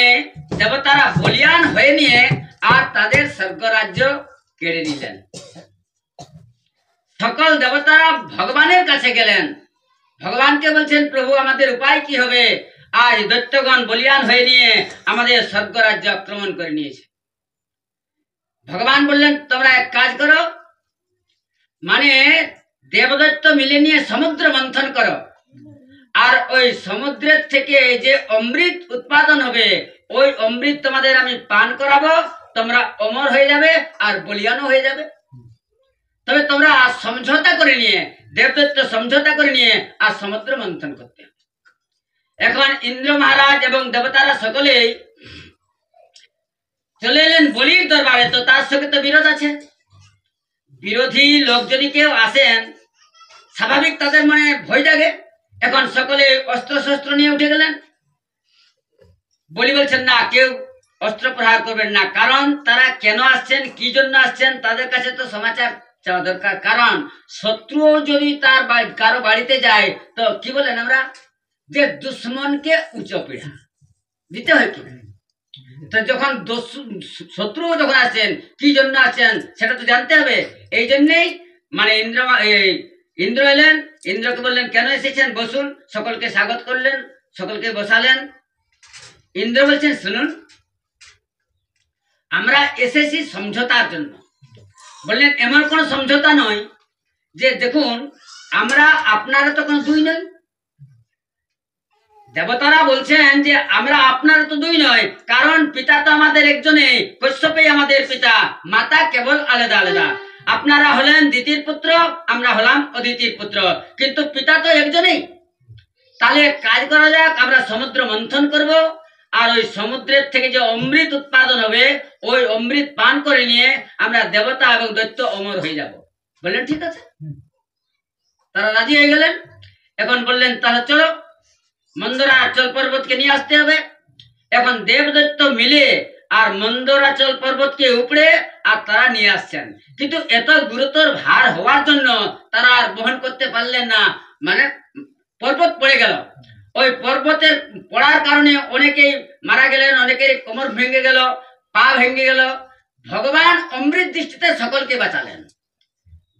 দেবতারা বলিয়ান হয়ে নিয়ে আর তাদের স্বর্গরাজ্য কেড়ে নিলেন। সকল দেবতারা ভগবানের কাছে গেলেন, ভগবানকে বলছেন, প্রভু আমাদের উপায় কি হবে? আজ দৈত্যগণ বলিয়ান হয়ে নিয়ে আমাদের স্বর্গরাজ্য আক্রমণ করে নিয়েছে। ভগবান বললেন, তোমরা এক কাজ করো, মানে দেবদৈত্য মিলে নিয়ে সমুদ্র মন্থন করো, আর ওই সমুদ্রের থেকে যে অমৃত উৎপাদন হবে ওই অমৃত তোমাদের আমি পান করাবো, তোমরা অমর হয়ে যাবে আর বলিয়ানও হয়ে যাবে। তবে তোমরা সমঝোতা করে নিয়ে, দেবদৈত্য সমঝোতা করে নিয়ে আর সমুদ্র মন্থন করতে হবে। এখন ইন্দ্র মহারাজ এবং দেবতারা সকলেই চলে এলেন বলির দরবারে। তো তার সঙ্গে তো বিরোধ আছে, বিরোধী লোক যদি কেউ আসেন স্বাভাবিক তাদের মনে ভয় জাগে। এখন সকলে অস্ত্র শস্ত্র নিয়ে উঠে গেলেন। বলি বলছেন, না, কেউ অস্ত্র প্রহার করবেন না, কারণ তারা কেন আসছেন, কি জন্য আসছেন, তাদের কাছে তো সমাচার চাওয়া দরকার। কারণ শত্রু যদি তার কারো বাড়িতে যায় তো কি বলেন আমরা, যে দুশ্মনকে উঁচু পীড়া দিতে হয় কি। তো যখন শত্রু যখন আসছেন, কি জন্য আসছেন সেটা তো জানতে হবে। এই জন্যেই মানে ইন্দ্র এলেন, ইন্দ্রকে বললেন, কেন এসেছেন, বসুন। সকলকে স্বাগত করলেন, সকলকে বসালেন। ইন্দ্র বলছেন, শুনুন, আমরা এসেছি সমঝোতার জন্য। বললেন, এমন কোন সমঝোতা নয় যে দেখুন আমরা আপনারা তো কোনো দুই নই। দেবতারা বলছেন যে আমরা আপনারা তো দুই নয়, কারণ পিতা তো আমাদের একজনে, কশ্যপই আমাদের পিতা, মাতা কেবল আলাদা আলাদা। আপনারা হলেন দিতির পুত্র, আমরা হলাম অদিতির পুত্র, কিন্তু পিতা তো একজনেই। তাহলে কাজ করা যাক, আমরা সমুদ্র মন্থন করব, আর ওই সমুদ্রের থেকে যে অমৃত উৎপাদন হবে ওই অমৃত পান করে নিয়ে আমরা দেবতা এবং দৈত্য অমর হয়ে যাব। বললেন ঠিক আছে, তারা রাজি হয়ে গেলেন। এখন বললেন, তাহলে চলো, মন্দরাচল পর্বতকে নিয়ে আসতে হবে। এখন দেবদৈত্য মিলে আর মন্দরাচল পর্বতকে উপড়ে আর তারা নিয়ে আসছেন, কিন্তু এত গুরুতর ভার হওয়ার জন্য তারা আর বহন করতে পারলেন না, মানে পর্বত পড়ে গেল। ওই পর্বতের পড়ার কারণে অনেকেই মারা গেলেন, অনেকের কোমর ভেঙে গেল, পা ভেঙে গেল। ভগবান অমৃত দৃষ্টিতে সকলকে বাঁচালেন।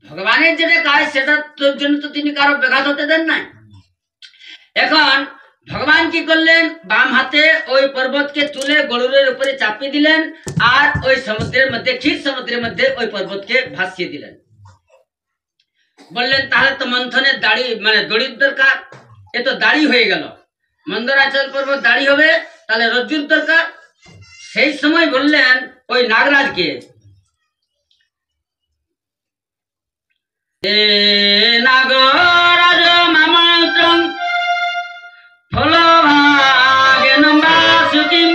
ভগবানের যেটা কাজ সেটার জন্য তো তিনি কারো ব্যাঘাত হতে দেন নাই। এখন ভগবান কি করলেন, বাম হাতে ওই পর্বতকে তুলে গরুরের উপরে চাপিয়ে দিলেন, আর ওই সমুদ্রের মধ্যে, ক্ষীর সমুদ্রের মধ্যে ওই পর্বতকে ভাসিয়ে দিলেন। বললেন, তাহলে তো মন্থনের দাড়ি মানে দড়ির দরকার, এ তো দাড়ি হয়ে গেল, মন্দরাচল পর্বত দাড়ি হবে, তাহলে রজ্জুর দরকার। সেই সময় বললেন ওই নাগরাজকে, নাগরাজ মামাত্রং ফলভাগেন বাসুকিম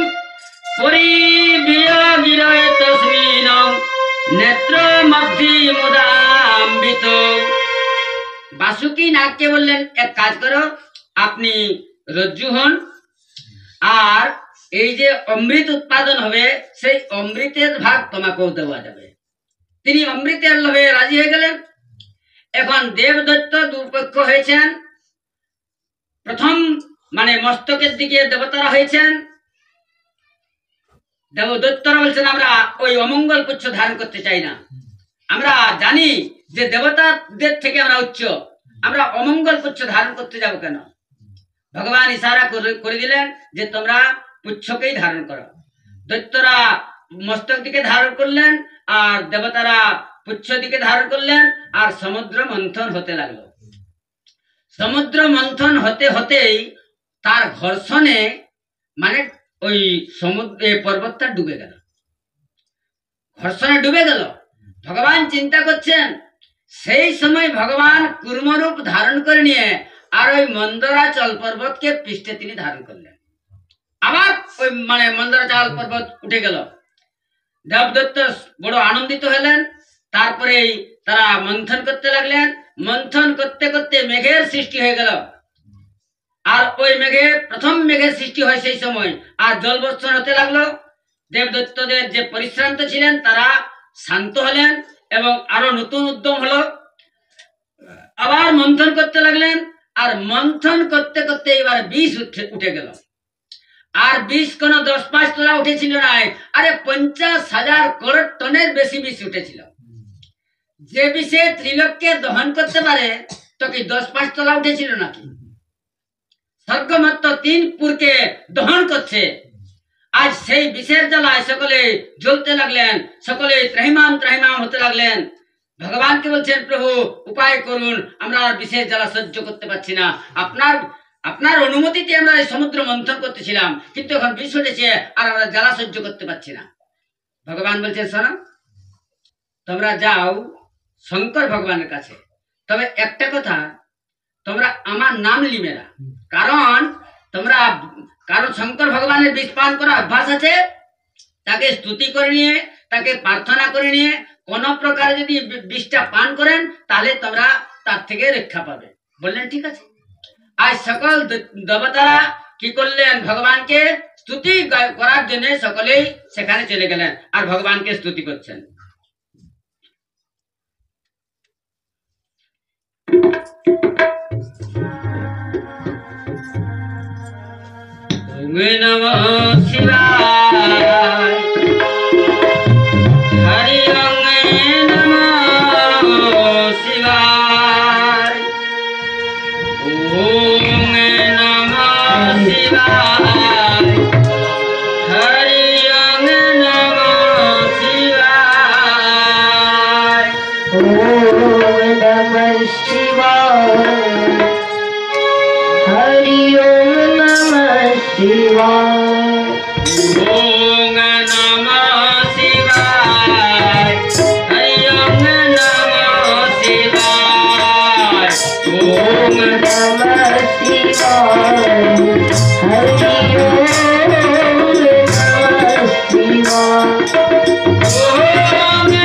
পরিবিয়োগিরয় তস্মিন নেত্র মধ্যে মুদাম্বিত। বাসুকি নাগকে বললেন, এক কাজ করো, আপনি রজ্জু হন, আর এই যে অমৃত উৎপাদন হবে সেই অমৃতের ভাগ তোমাকেও দেওয়া যাবে। তিনি অমৃতের লোভে রাজি হয়ে গেলেন। এখন দেবদৈত্য দুপক্ষ হয়েছেন। প্রথম মানে মস্তকের দিকে দেবতারা হয়েছেন, দেবদৈত্যরা বলছেন আমরা ওই অমঙ্গল পুচ্ছ ধারণ করতে চাই না, আমরা জানি যে দেবতাদের থেকে আমরা উচ্চ, আমরা অমঙ্গল পুচ্ছ ধারণ করতে যাব কেন? ভগবান ইশারা করে দিলেন যে তোমরা পুচ্ছকেই ধারণ করো। দৈত্যরা মস্তক দিকে ধারণ করলেন আর দেবতারা পুচ্ছ দিকে ধারণ করলেন, আর সমুদ্র মন্থন হতে লাগলো। সমুদ্র মন্থন হতে হতেই তার ঘর্ষণে মানে ওই সমুদ্র পর্বতটা ডুবে গেল, ঘর্ষণে ডুবে গেল। ভগবান চিন্তা করছেন, সেই সময় ভগবান কুর্মরূপ ধারণ করে নিয়ে আর ওই মন্দরাচল পর্বতকে পৃষ্ঠে তিনি ধারণ করলেন। আবার ওই মানে মন্দরাচল পর্বত উঠে গেল। দেবদত্ত বড় আনন্দিত হলেন। তারপরেই তারা মন্থন করতে লাগলেন। মন্থন করতে করতে মেঘের সৃষ্টি হয়ে গেল। আর ওই মেঘে প্রথম মেঘের সৃষ্টি হয় সেই সময়, আর জল বর্ষণ হতে লাগলো। দেবদত্তদের যে পরিশ্রান্ত ছিলেন তারা শান্ত হলেন এবং আরো নতুন উদ্যম হলো। আবার মন্থন করতে লাগলেন, আর মন্থন করতে করতে এবার বিষ উঠে গেল। আর বিষ কোন 10-5 তলা উঠেছিল না, আরে 50,000 করোড় টনের বেশি বিষ উঠেছিল। যে বিষে ত্রিলোককে দহন করতে পারে তো কি 10-5 তলা উঠেছিল নাকি? স্বর্গমত্ত 3 পুরকে দহন করছে। আজ সেই বিষের জ্বালায় সকলে জ্বলতে লাগলেন, সকলে ত্রাহিমাম ত্রাহিমাম হতে লাগলেন। ভগবানকে বলছেন, প্রভু উপায় করুন, আমরা আর বিষের জ্বালা সহ্য করতে পারছি না। আপনার অনুমতিতে আমরা এই সমুদ্র মন্থন করতেছিলাম, কিন্তু এখন বিষ উঠেছে আর আমরা জ্বালা সহ্য করতে পারছি না। ভগবান বলছেন, শোনো, তোমরা যাও শঙ্কর ভগবানের কাছে, তবে একটা কথা, তোমরা আমার নাম লিবে না। কারণ শঙ্কর ভগবানের বিষ পান করা অভ্যাস আছে। তাকে স্তুতি করে নিয়ে, তাকে প্রার্থনা করে নিয়ে কোন প্রকারে যদি বিষটা পান করেন তাহলে তোমরা তার থেকে রক্ষা পাবে। বললেন ঠিক আছে। আজ সকল দেবতারা কি করলেন, ভগবানকে স্তুতি করার জন্য সকলেই সেখানে চলে গেলেন আর ভগবানকে স্তুতি করছেন। ওম নমঃ শিবায়, হরি ওম নমঃ শিবায়, ওম নমঃ শিবায়, হরি ওম নমঃ শিবায়, ওম নমঃ শিবায়, হরি ওম নমঃ শিবায়, ওম নমঃ শিবায়, হরি ওম নমঃ শিবায়, ওম নমঃ শিবায়, হরি ওম নমঃ शिवाय।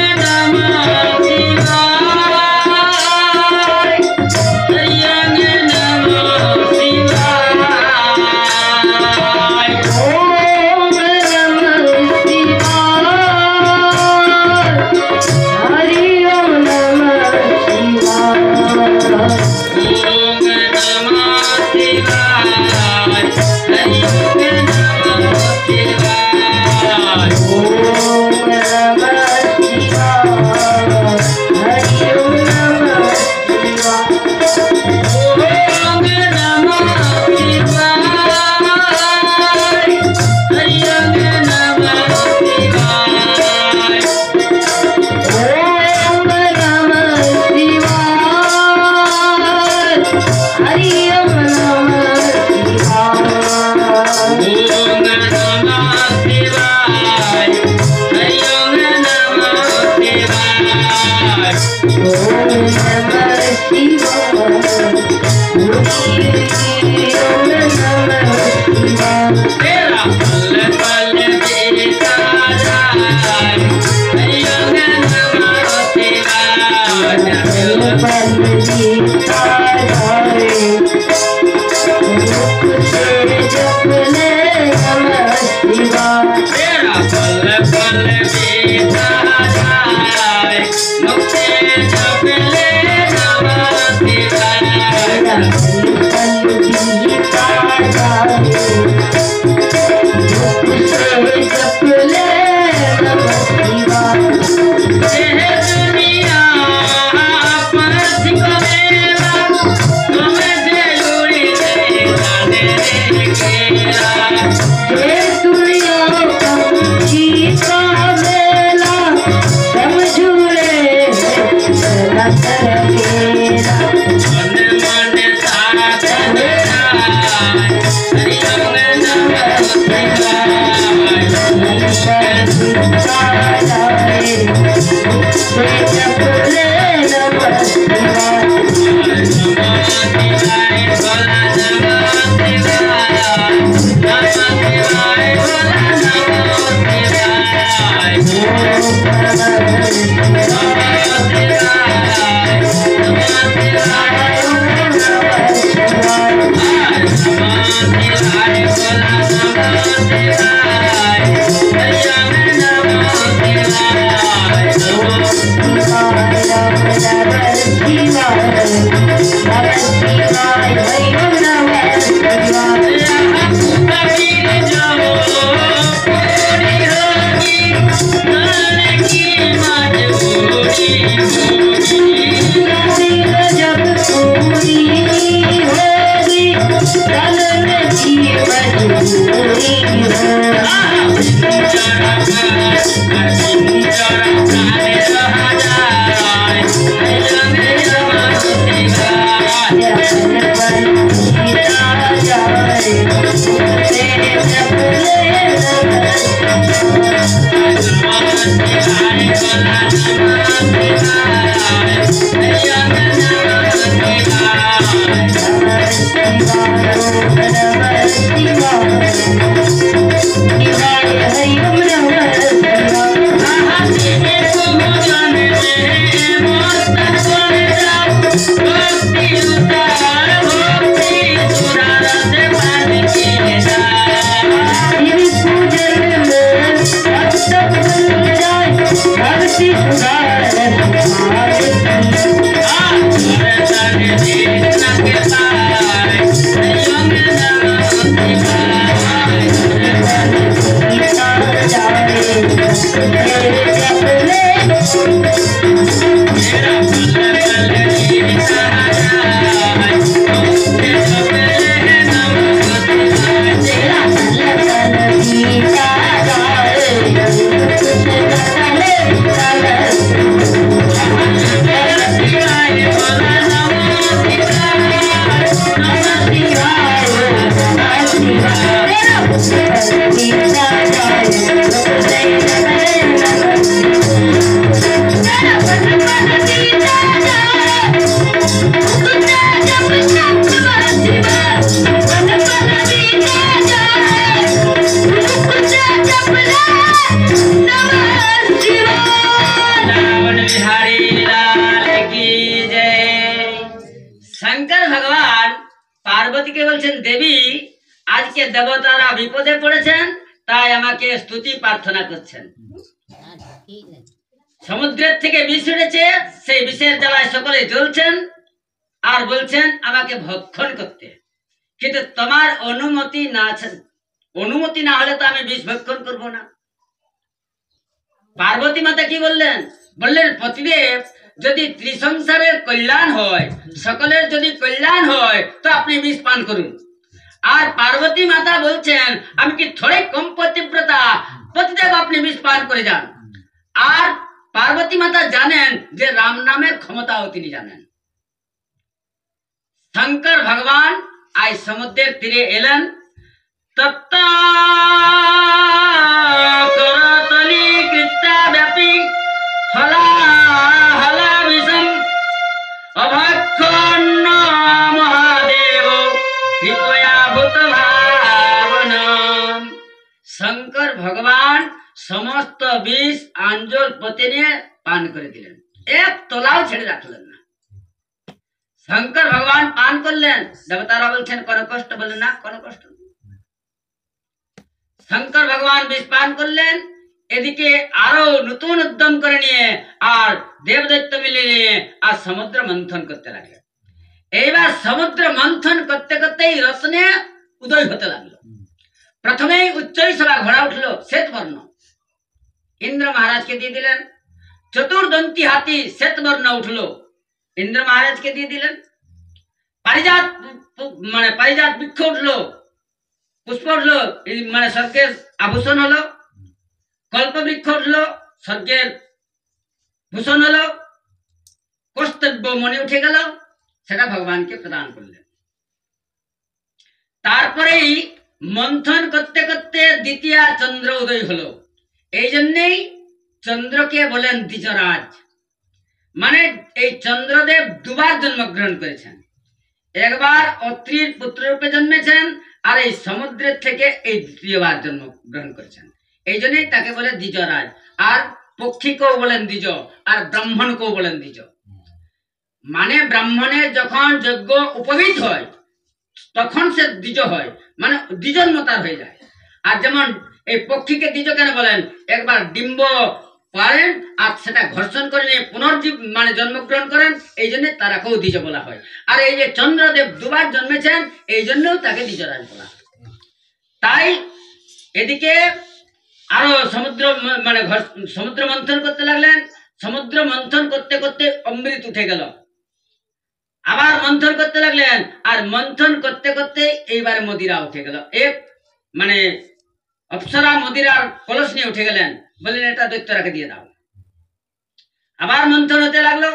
শঙ্কর ভগবান পার্বতীকে বলছেন, দেবী আজকে দেবতারা বিপদে পড়েছেন, তাই আমাকে স্তুতি প্রার্থনা করছেন। সমুদ্রের থেকে বিষ উঠেছে, সেই বিষের জ্বালায় সকলে জ্বলছেন আর বলছেন আমাকে ভক্ষণ করতে, কিন্তু তোমার অনুমতি না হলে তো আমি বিষ ভক্ষণ করবো না। পার্বতী মাতা কি বললেন? বললেন, পতিদেব যদি ত্রিসংসারের কল্যাণ হয়, সকলের যদি কল্যাণ হয়, তো আপনি বিষ পান করুন। আর পার্বতী মাতা বলছেন, আমি কি থোড়ে কম পতিব্রতা, পতিদেব আপনি বিষ পান করে যান। আর পার্বতী মাতা জানেন যে রাম নামের ক্ষমতাও তিনি জানেন। শঙ্কর ভগবান আজ সমুদ্রের তীরে এলেন। তপ্ত করতলি কৃত্যাব্যাপী হলা হলা বিষম অভক্ষণ মহাদেব কৃপয়া ভূত ভাবনম। শঙ্কর ভগবান সমস্ত বিষ আঞ্জল পতে নিয়ে পান করে দিলেন, এক তোলাও ছেড়ে রাখলেন না। শঙ্কর ভগবান পান করলেন, দেবতারা বলছেন কোনো কষ্ট, বললেন না কোনো কষ্ট। শঙ্কর ভগবান বিষ পান করলেন, এদিকে আরো নতুন উদ্যম করে নিয়ে আর দেবদৈত্য মিলে নিয়ে আর সমুদ্র মন্থন করতে লাগলেন। এইবার সমুদ্র মন্থন করতে করতেই রত্নে উদয় হতে লাগলো। প্রথমেই উচ্চই সভা ঘোড়া উঠলো শ্বেতবর্ণ, ইন্দ্র মহারাজকে দিয়ে দিলেন। চতুর্দন্তী হাতি শ্বেতবর্ণ উঠলো, ইন্দ্র মহারাজকে দিয়ে দিলেন। পারিজাত পারিজাত বৃক্ষ উঠলো, পুষ্প উঠলো, মানে স্বর্গের আভূষণ হলো। কল্প বৃক্ষ উঠলো, স্বর্গের ভূষণ হলো। কর্তব্য মনে উঠে গেল, সেটা ভগবানকে প্রদান করলেন। তারপরেই মন্থন করতে করতে দ্বিতীয় চন্দ্র উদয় হলো। এই জন্যেই চন্দ্রকে বলেন দ্বিজরাজ, মানে এই চন্দ্রদেব দুবার জন্মগ্রহণ করেছেন। একবার অত্রির পুত্র রূপে জন্মেছেন, আর এই সমুদ্রের থেকে এই দ্বিতীয়বার জন্মগ্রহণ করেছেন। এই জন্যই তাকে বলে দ্বিজরাজ। আর পক্ষীকেও বলেন দ্বিজ, আর ব্রাহ্মণকেও বলেন দ্বিজ। মানে ব্রাহ্মণের যখন যজ্ঞ উপবিত হয় তখন সে দ্বিজ হয়, মানে দ্বিজন্মতার হয়ে যায়। আর যেমন এই পক্ষীকে দ্বিজ কেন বলেন? একবার ডিম্ব পারেন আর সেটা ঘর্ষণ করে নিয়ে পুনর্জীব মানে জন্মগ্রহণ করেন, এই জন্য তারাকেও দ্বিজ বলা হয়। আর এই যে চন্দ্রদেব দুবার জন্মেছেন, এই জন্যও তাকে দ্বিজরাজ বলা হয়। তাই এদিকে আরো সমুদ্র মানে সমুদ্র মন্থন করতে লাগলেন। সমুদ্র মন্থন করতে করতে অমৃত উঠে গেল। আবার মন্থন করতে লাগলেন, আর মন্থন করতে করতে এইবার মদিরা উঠে গেল। এক মানে অপ্সরা মদিরার কলস নিয়ে উঠে গেলেন, বললেন এটা দৈত্যরাকে দিয়ে দাও। আবার মন্থন হতে লাগলো,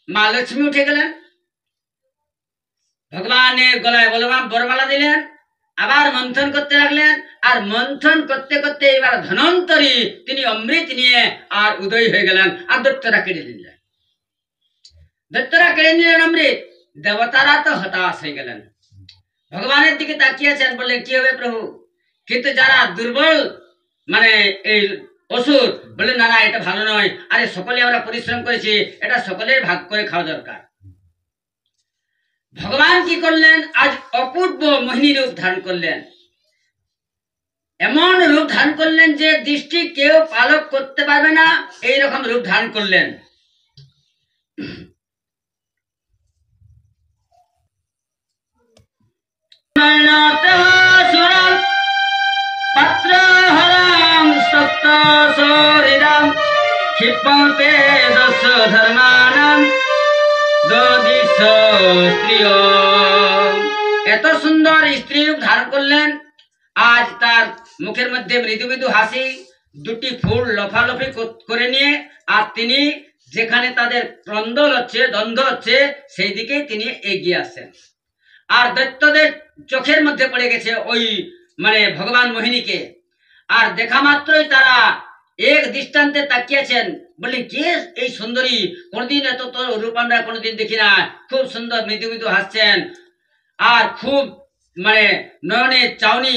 মা লক্ষ্মী উঠে গেলেন, ভগবানের গলায় বলবান বরমালা দিলেন। আবার মন্থন করতে লাগলেন, আর মন্থন করতে করতে এবার ধনন্তরী তিনি অমৃত নিয়ে আর উদয় হয়ে গেলেন, আর দৈত্যরা কেড়ে নিলেন। দৈত্যরা কেড়ে নিলেন অমৃত। দেবতারা তো হতাশ হয়ে গেলেন, ভগবানের দিকে তাকিয়েছেন, বললেন কি হবে প্রভু? কিন্তু যারা দুর্বল মানে এই অসুর বললেন না না এটা ভালো নয়, আরে সকলে আমরা পরিশ্রম করেছি, এটা সকলের ভাগ করে খাওয়া দরকার। ভগবান কি করলেন? আজ অপূর্ব মোহিনী রূপ ধারণ করলেন। এমন রূপ ধারণ করলেন যে দৃষ্টি কেউ পালক করতে পারবে না, এইরকম রূপ ধারণ করলেন। এত সুন্দর স্ত্রী রূপ ধারণ করলেন। আজ তার মুখের মধ্যে মৃদু মৃদু হাসি, দুটি ফুল লফালফি করে নিয়ে, আর তিনি যেখানে তাদের ক্রন্দল হচ্ছে, দ্বন্দ্ব হচ্ছে, সেই দিকেই তিনি এগিয়ে আসছেন। আর দৈত্যদের চোখের মধ্যে পড়ে গেছে ওই মানে ভগবান মোহিনীকে। আর দেখা মাত্রই তারা এক দৃষ্টান্তে তাকিয়েছেন, বললেন কে এই সুন্দরী? কোনদিন এত তো রূপ আমরা কোনোদিন দেখি না, খুব সুন্দর মৃদু মৃদু হাসছেন, আর খুব মানে নয়নে চাউনি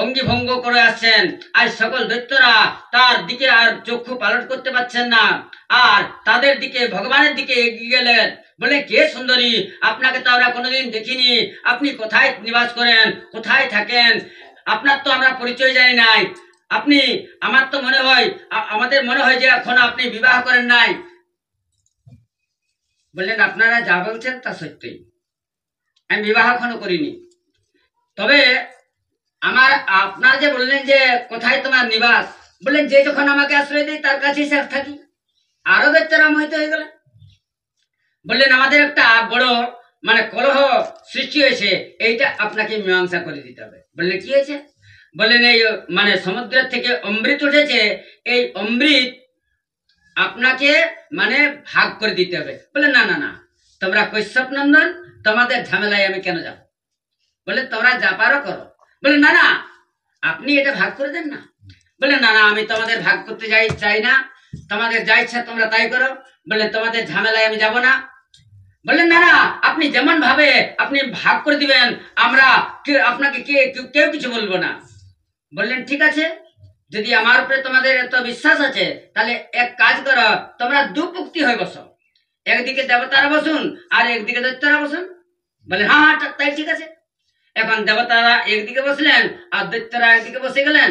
অঙ্গি ভঙ্গ করে আসছেন। আর সকল দৈত্যরা তার দিকে আর চক্ষু পালট করতে পারছেন না, আর তাদের দিকে ভগবানের দিকে এগিয়ে গেলেন। বলে কে সুন্দরী, আপনাকে তো আমরা কোনোদিন দেখিনি, আপনি কোথায় নিবাস করেন, কোথায় থাকেন, আপনার তো আমরা পরিচয় জানি নাই, আপনি আমার তো মনে হয় আমাদের মনে হয় যে এখন আপনি বিবাহ করেন নাই। বললেন আপনারা যা বলছেন তা সত্যি, আমি বিবাহ এখনো করিনি, তবে আমার আপনার যে বললেন যে কোথায় তোমার নিবাস, বললেন যে যখন আমাকে আশ্রয় দেয় তার কাছেই স্যার থাকি। আরো বেচারা মোহিত হয়ে গেলেন, বললেন আমাদের একটা বড় মানে কলহ সৃষ্টি হয়েছে, এইটা আপনাকে মীমাংসা করে দিতে হবে। বললেন কি হয়েছে? বললেন এই মানে সমুদ্রের থেকে অমৃত উঠেছে, এই অমৃত আপনাকে মানে ভাগ করে দিতে হবে। বললেন না না না, তোমরা কৈশ্যপ নন্দন, তোমাদের ঝামেলায় আমি কেন যাব? বলে তোমরা যা পারো করো। বলে না না, আপনি এটা ভাগ করে দেন না। বলে না না, আমি তোমাদের ভাগ করতে চাই না, তোমাদের যা ইচ্ছা তোমরা তাই করো। বললেন তোমাদের ঝামেলায় আমি যাব না। বললেন না না, আপনি যেমন ভাবে আপনি ভাগ করে দিবেন, আমরা আপনাকে কেউ কিছু বলবো না। বললেন ঠিক আছে, যদি আমার উপরে তোমাদের এত বিশ্বাস আছে, তাহলে এক কাজ করো, তোমরা দুপুক্তি হয়ে বসো, একদিকে দেবতারা বসুন আর একদিকে দৈত্যরা বসুন। বলে হ্যাঁ হ্যাঁ তাই ঠিক আছে। এখন দেবতারা একদিকে বসলেন আর দৈত্যরা একদিকে বসে গেলেন।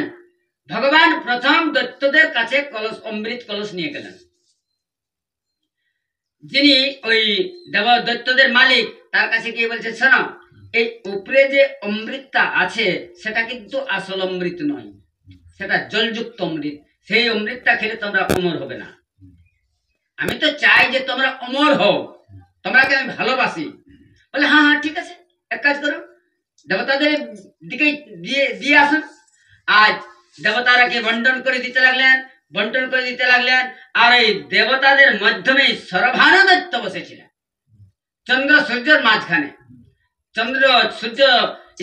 ভগবান প্রথম দৈত্যদের কাছে কলস, অমৃত কলস নিয়ে গেলেন। যিনি ওই দৈত্যদের মালিক, তার কাছে গিয়ে বলছে শোনো, এই উপরে যে অমৃতটা আছে সেটা কিন্তু আসল অমৃত নয়, সেটা জলযুক্ত অমৃত, সেই অমৃতটা খেলে তোমরা অমর হবে না। আমি তো চাই যে তোমরা অমর হও, তোমরাকে আমি ভালোবাসি। বলে হ্যাঁ হ্যাঁ ঠিক আছে, এক কাজ করো, দেবতাদের দিকে দিয়ে আসুন। আজ দেবতারাকে বন্টন করে দিতে লাগলেন, আর এই দেবতাদের মাধ্যমে সর্বানু দৈত্য বসেছিলেন চন্দ্র সূর্যের মাঝখানে। চন্দ্র সূর্য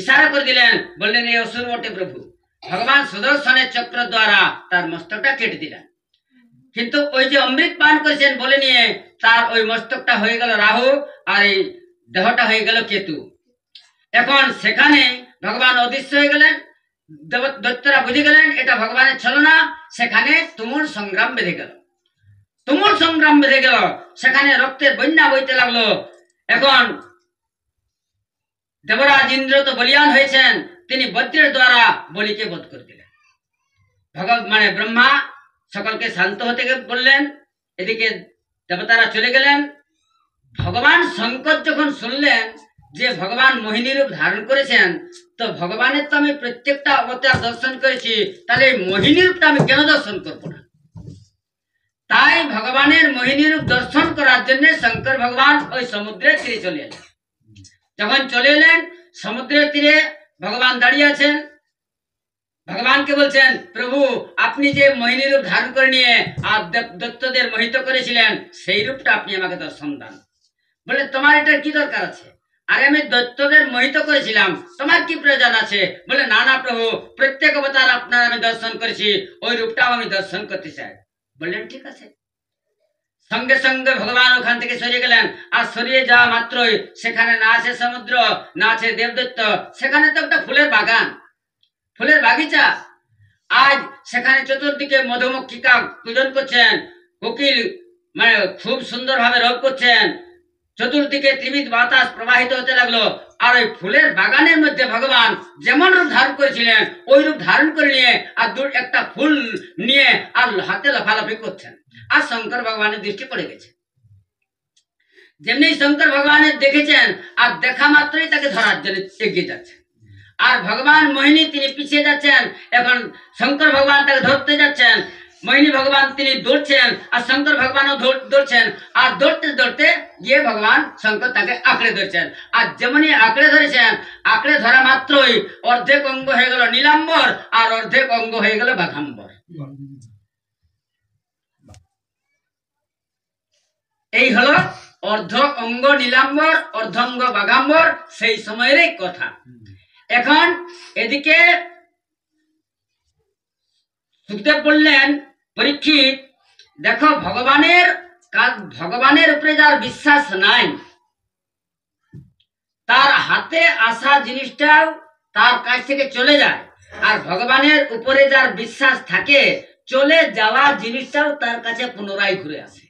ইশারা করে দিলেন, বললেন এই অসুর বটে প্রভু। ভগবান সুদর্শনের চক্র দ্বারা তার মস্তকটা কেটে দিলেন, কিন্তু ওই যে অমৃত পান করেছেন বলে নিয়ে তার ওই মস্তকটা হয়ে গেল রাহু আর এই দেহটা হয়ে গেল কেতু। এখন সেখানে ভগবান অদৃশ্য হয়ে গেলেন, দৈত্যরা বুঝে গেলেন এটা ভগবানের ছলনা। সেখানে তুমুল সংগ্রাম বেঁধে গেল, সেখানে রক্তের বন্যা বইতে লাগলো। এখন দেবরাজ ইন্দ্র তো বলিয়ান হয়েছেন, তিনি বজ্রের দ্বারা বলিকে বধ করে দিলেন। মানে ব্রহ্মা সকলকে শান্ত হতে বললেন, এদিকে দেবতারা চলে গেলেন। ভগবান শঙ্কর যখন শুনলেন যে ভগবান মোহিনী রূপ ধারণ করেছেন, তো ভগবানের তো আমি প্রত্যেকটা অবতার দর্শন করেছি, তাহলে এই মোহিনী রূপটা আমি কেন দর্শন করবো না? তাই ভগবানের মোহিনী রূপ দর্শন করার জন্য শঙ্কর ভগবান ওই সমুদ্রের তীরে চলে এলেন। যখন চলে এলেন, সমুদ্রের তীরে ভগবান দাঁড়িয়ে আছেন। ভগবানকে বলছেন, প্রভু আপনি যে মোহিনী রূপ ধারণ করে নিয়ে আর দৈত্যদের মোহিত করেছিলেন, সেই রূপটা আপনি আমাকে দর্শন দেন। বলে তোমার এটার কি দরকার আছে? আরে আমি দৈত্যদের মোহিত করেছিলাম, তোমার কি প্রয়োজন আছে? বলে না না প্রভু, প্রত্যেক অবতার আপনার আমি দর্শন করেছি, ওই রূপটাও আমি দর্শন করতে চাই। বললেন ঠিক আছে। সঙ্গে সঙ্গে ভগবান ওখান থেকে সরিয়ে গেলেন, আর সরিয়ে যাওয়া মাত্রই সেখানে না আছে সমুদ্র, না আছে দেবদৈত্য, সেখানে তো একটা ফুলের বাগান, ফুলের বাগিচা। আজ সেখানে চতুর্দিকে মধুমক্ষিকা পূজন করছেন, কোকিল মানে খুব সুন্দরভাবে রব করছেন, চতুর্দিকে ত্রিবিধ বাতাস প্রবাহিত হতে লাগলো। আর ওই ফুলের বাগানের মধ্যে ভগবান যেমন রূপ ধারণ করেছিলেন, ওই রূপ ধারণ করে নিয়ে আর একটা ফুল নিয়ে আর হাতে লাফালাফি করছেন। আর শঙ্কর ভগবানের দৃষ্টি পড়ে গেছে। যেমনি শঙ্কর ভগবানের দেখেছেন, আর দেখা মাত্রই তাকে ধরার জন্য এগিয়ে যাচ্ছেন। আর ভগবান মোহিনী তিনি পিছিয়ে যাচ্ছেন। এখন শঙ্কর ভগবান তাকে ধরতে যাচ্ছেন, মোহিনী ভগবান তিনি দৌড়ছেন, আর শঙ্কর ভগবানও দৌড়ছেন। আর দৌড়তে দৌড়তে গিয়ে ভগবান শঙ্কর তাকে আঁকড়ে ধরছেন। আর যেমনই আঁকড়ে ধরেছেন, আঁকড়ে ধরা মাত্রই অর্ধেক অঙ্গ হয়ে গেল নীলাম্বর, আর অর্ধেক অঙ্গ হয়ে গেল বাঘাম্বর। এই হলো অর্ধ অঙ্গ নীলাম্বর, অর্ধঙ্গ বাঘাম্বর, সেই সময়ের কথা। এখন এদিকে সুখদেব বললেন, পরীক্ষিত দেখো, ভগবানের উপরে যার বিশ্বাস নাই, তার হাতে আসা জিনিসটাও তার কাছ থেকে চলে যায়। আর ভগবানের উপরে যার বিশ্বাস থাকে, চলে যাওয়া জিনিসটাও তার কাছে পুনরায় ঘুরে আসে।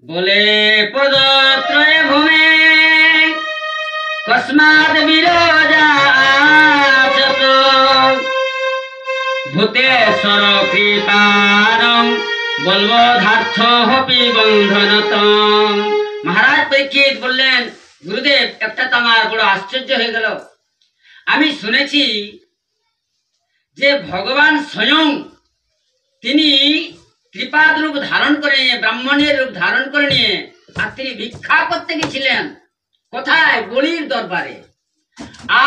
বলে পদত্রয়ে ভূমে কস্মাৎ বিরাজাত ভূতেশ্বর কৃপাণং বলবধার্থ হপি বন্ধনতম। মহারাজ পরীক্ষিত বললেন, গুরুদেব, একটা তো আমার বড় আশ্চর্য হয়ে গেল। আমি শুনেছি যে ভগবান স্বয়ং তিনি কৃপাদ রূপ ধারণ করে নিয়ে, ব্রাহ্মণের রূপ ধারণ করে নিয়ে, আর তিনি ভিক্ষা করতে গেছিলেন কোথায়? বলির দরবারে।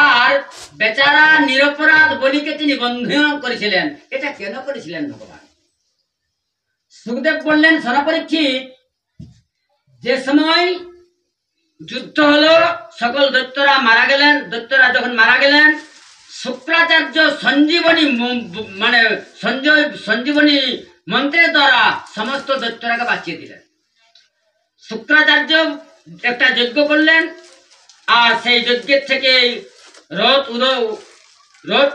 আর বেচারা নিরপরাধ বলিকে তিনি বন্ধন করেছিলেন। এটা কেন করেছিলেন ভগবান? সুখদেব বললেন, সনপরীক্ষিত, যে সময় যুদ্ধ হলো, সকল দৈত্যরা মারা গেলেন। দৈত্যরা যখন মারা গেলেন, শুক্রাচার্য সঞ্জীবনী মন্ত্রের দ্বারা সমস্ত দৈত্যরাকে বাঁচিয়ে দিলেন। শুক্রাচার্য একটা যজ্ঞ করলেন, আর সেই যজ্ঞের থেকে রথ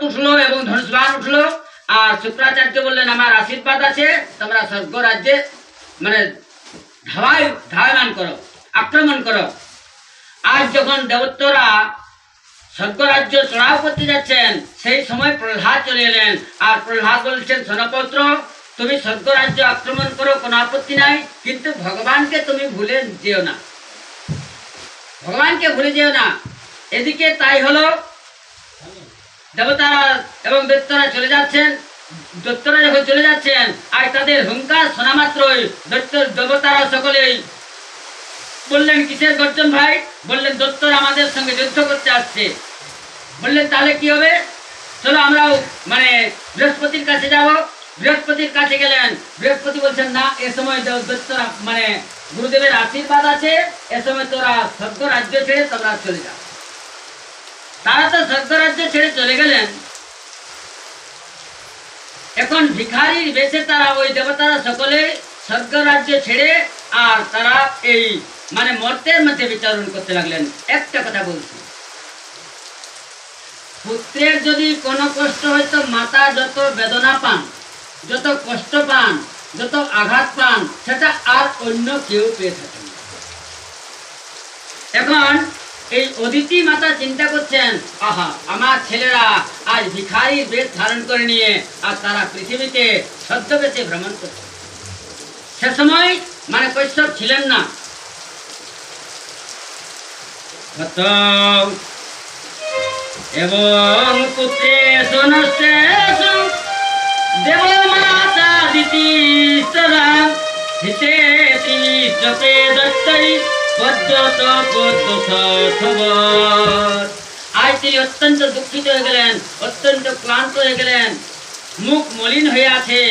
উঠলো এবং ধনুষ্বাণ উঠলো। আর শুক্রাচার্য বললেন, আমার আশীর্বাদ আছে, তোমরা স্বর্গ রাজ্যে ধাওয়ান করো, আক্রমণ করো। আজ যখন দেবত্বরা স্বর্গরাজ্য চড়াও করতে যাচ্ছেন, সেই সময় প্রহ্লাদ চলে এলেন। আর প্রহ্লাদ বলছেন, সনপত্র, তুমি স্বর্গরাজ্য আক্রমণ করো, কোনো আপত্তি নাই, কিন্তু ভগবানকে তুমি ভুলে যেও না, ভগবানকে ভুলে যেও না। এদিকে তাই হলো, দেবতারা এবং দৈত্যরা চলে যাচ্ছেন। দৈত্যরা যখন চলে যাচ্ছেন, আর তাদের হুঙ্কার শোনা মাত্রই দেবতারা সকলেই বললেন, কিসের গর্জন ভাই? বললেন, দৈত্যরা আমাদের সঙ্গে যুদ্ধ করতে আসছে। বললেন, তাহলে কি হবে? চলো আমরাও বৃহস্পতির কাছে যাব। বৃহস্পতির কাছে গেলেন। বৃহস্পতি বলছেন, না, এ সময় দৈত্যরা গুরুদেবের আশীর্বাদ আছে, এ সময় তোরা স্বর্গ রাজ্য ছেড়ে তোমরা চলে যাও। তারা তো স্বর্গ রাজ্য ছেড়ে চলে গেলেন। এখন ভিখারির বেশে তারা, ওই দেবতারা সকলে স্বর্গ রাজ্য ছেড়ে আর তারা এই মর্তের মধ্যে বিচরণ করতে লাগলেন। একটা কথা বলছি, পুত্রের যদি কোনো কষ্ট হয় তো মাতা যত বেদনা পান, যত কষ্ট পান, যত আঘাত পান, সেটা আর অন্য কেউ পেয়ে থাকেন। এখন এই অদিতি মাতা চিন্তা করছেন, আহা, আমার ছেলেরা আজ ভিখারির বেশ ধারণ করে নিয়ে আর তারা পৃথিবীতে ছদ্মবেশে ভ্রমণ করছে। সে সময় কৈশ্যপ ছিলেন না। এবং পুত্রে সোনস্তেষু দেব মাতা দিতিস্তরা হিতে তিনি চপে দত্তই পদ্যত পদ্য সর্থবর। আজ তিনি অত্যন্ত দুঃখিত হয়ে গেলেন, অত্যন্ত ক্লান্ত হয়ে গেলেন, মুখ মলিন হয়ে আছে,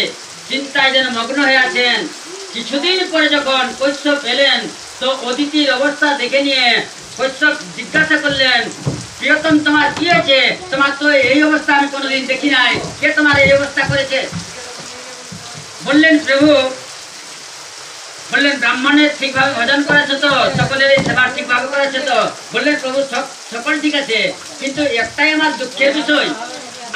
চিন্তায় যেন মগ্ন হয়ে আছেন। কিছুদিন পরে যখন কৈশ্যপ এলেন, তো অদিতির অবস্থা দেখে নিয়ে কৈশ্যপ জিজ্ঞাসা করলেন, প্রিয়তম, তোমার কি হয়েছে? তোমার তো এই অবস্থা আমি কোনোদিন দেখি নাই, কে তোমার এই অবস্থা করেছে? বললেন, প্রভু, বললেন, ব্রাহ্মণের ঠিকভাবে ভজন করেছে তো, সকলের সেবা ঠিকভাবে করেছে তো? বললেন, প্রভু, সকল ঠিক আছে, কিন্তু একটাই আমার দুঃখের বিষয়,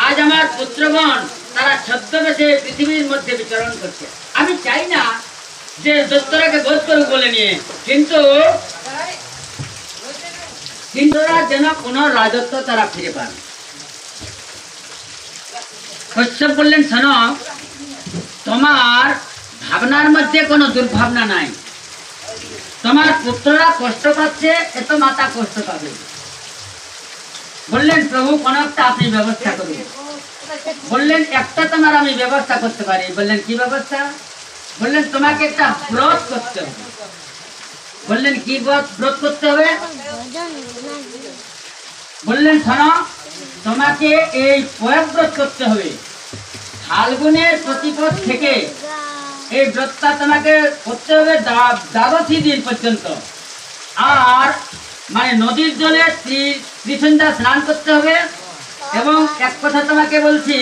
আজ আমার পুত্রগণ তারা ছদ্মবেশে পৃথিবীর মধ্যে বিচরণ করছে। আমি চাই না যে দৈত্যরাকে বধ করুক বলে নিয়ে, কিন্তু যেন কোন রাজত্ব তারা ফিরে পান। কশ্যপ বললেন, শোনো, তোমার ভাবনার মধ্যে কোনো দুর্ভাবনা নাই। তোমার পুত্ররা কষ্ট পাচ্ছে, এত মাতা কষ্ট পাবে। বললেন, প্রভু, কোন একটা আপনি ব্যবস্থা করুন। বললেন, একটা তোমার আমি ব্যবস্থা করতে পারি। বললেন, কি ব্যবস্থা? বললেন, তোমাকে একটা ব্রত করতে হবে। বললেন, কি ব্রত করতে হবে? বললেন, শোনো, তোমাকে এই পয়ব্রত করতে হবে। ফাল্গুনের প্রতিপদ থেকে এই ব্রতটা তোমাকে করতে হবে দ্বাদশী দিন পর্যন্ত। আর নদীর জলে ত্রিসন্ধ্যা স্নান করতে হবে। এবং এক কথা তোমাকে বলছি,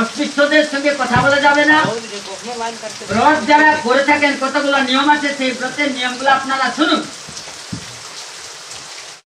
অস্পৃশ্যদের সঙ্গে কথা বলা যাবে না। ব্রত যারা করে থাকেন, কতগুলো নিয়ম আছে, সেই ব্রতের নিয়মগুলো আপনারা শুনুন।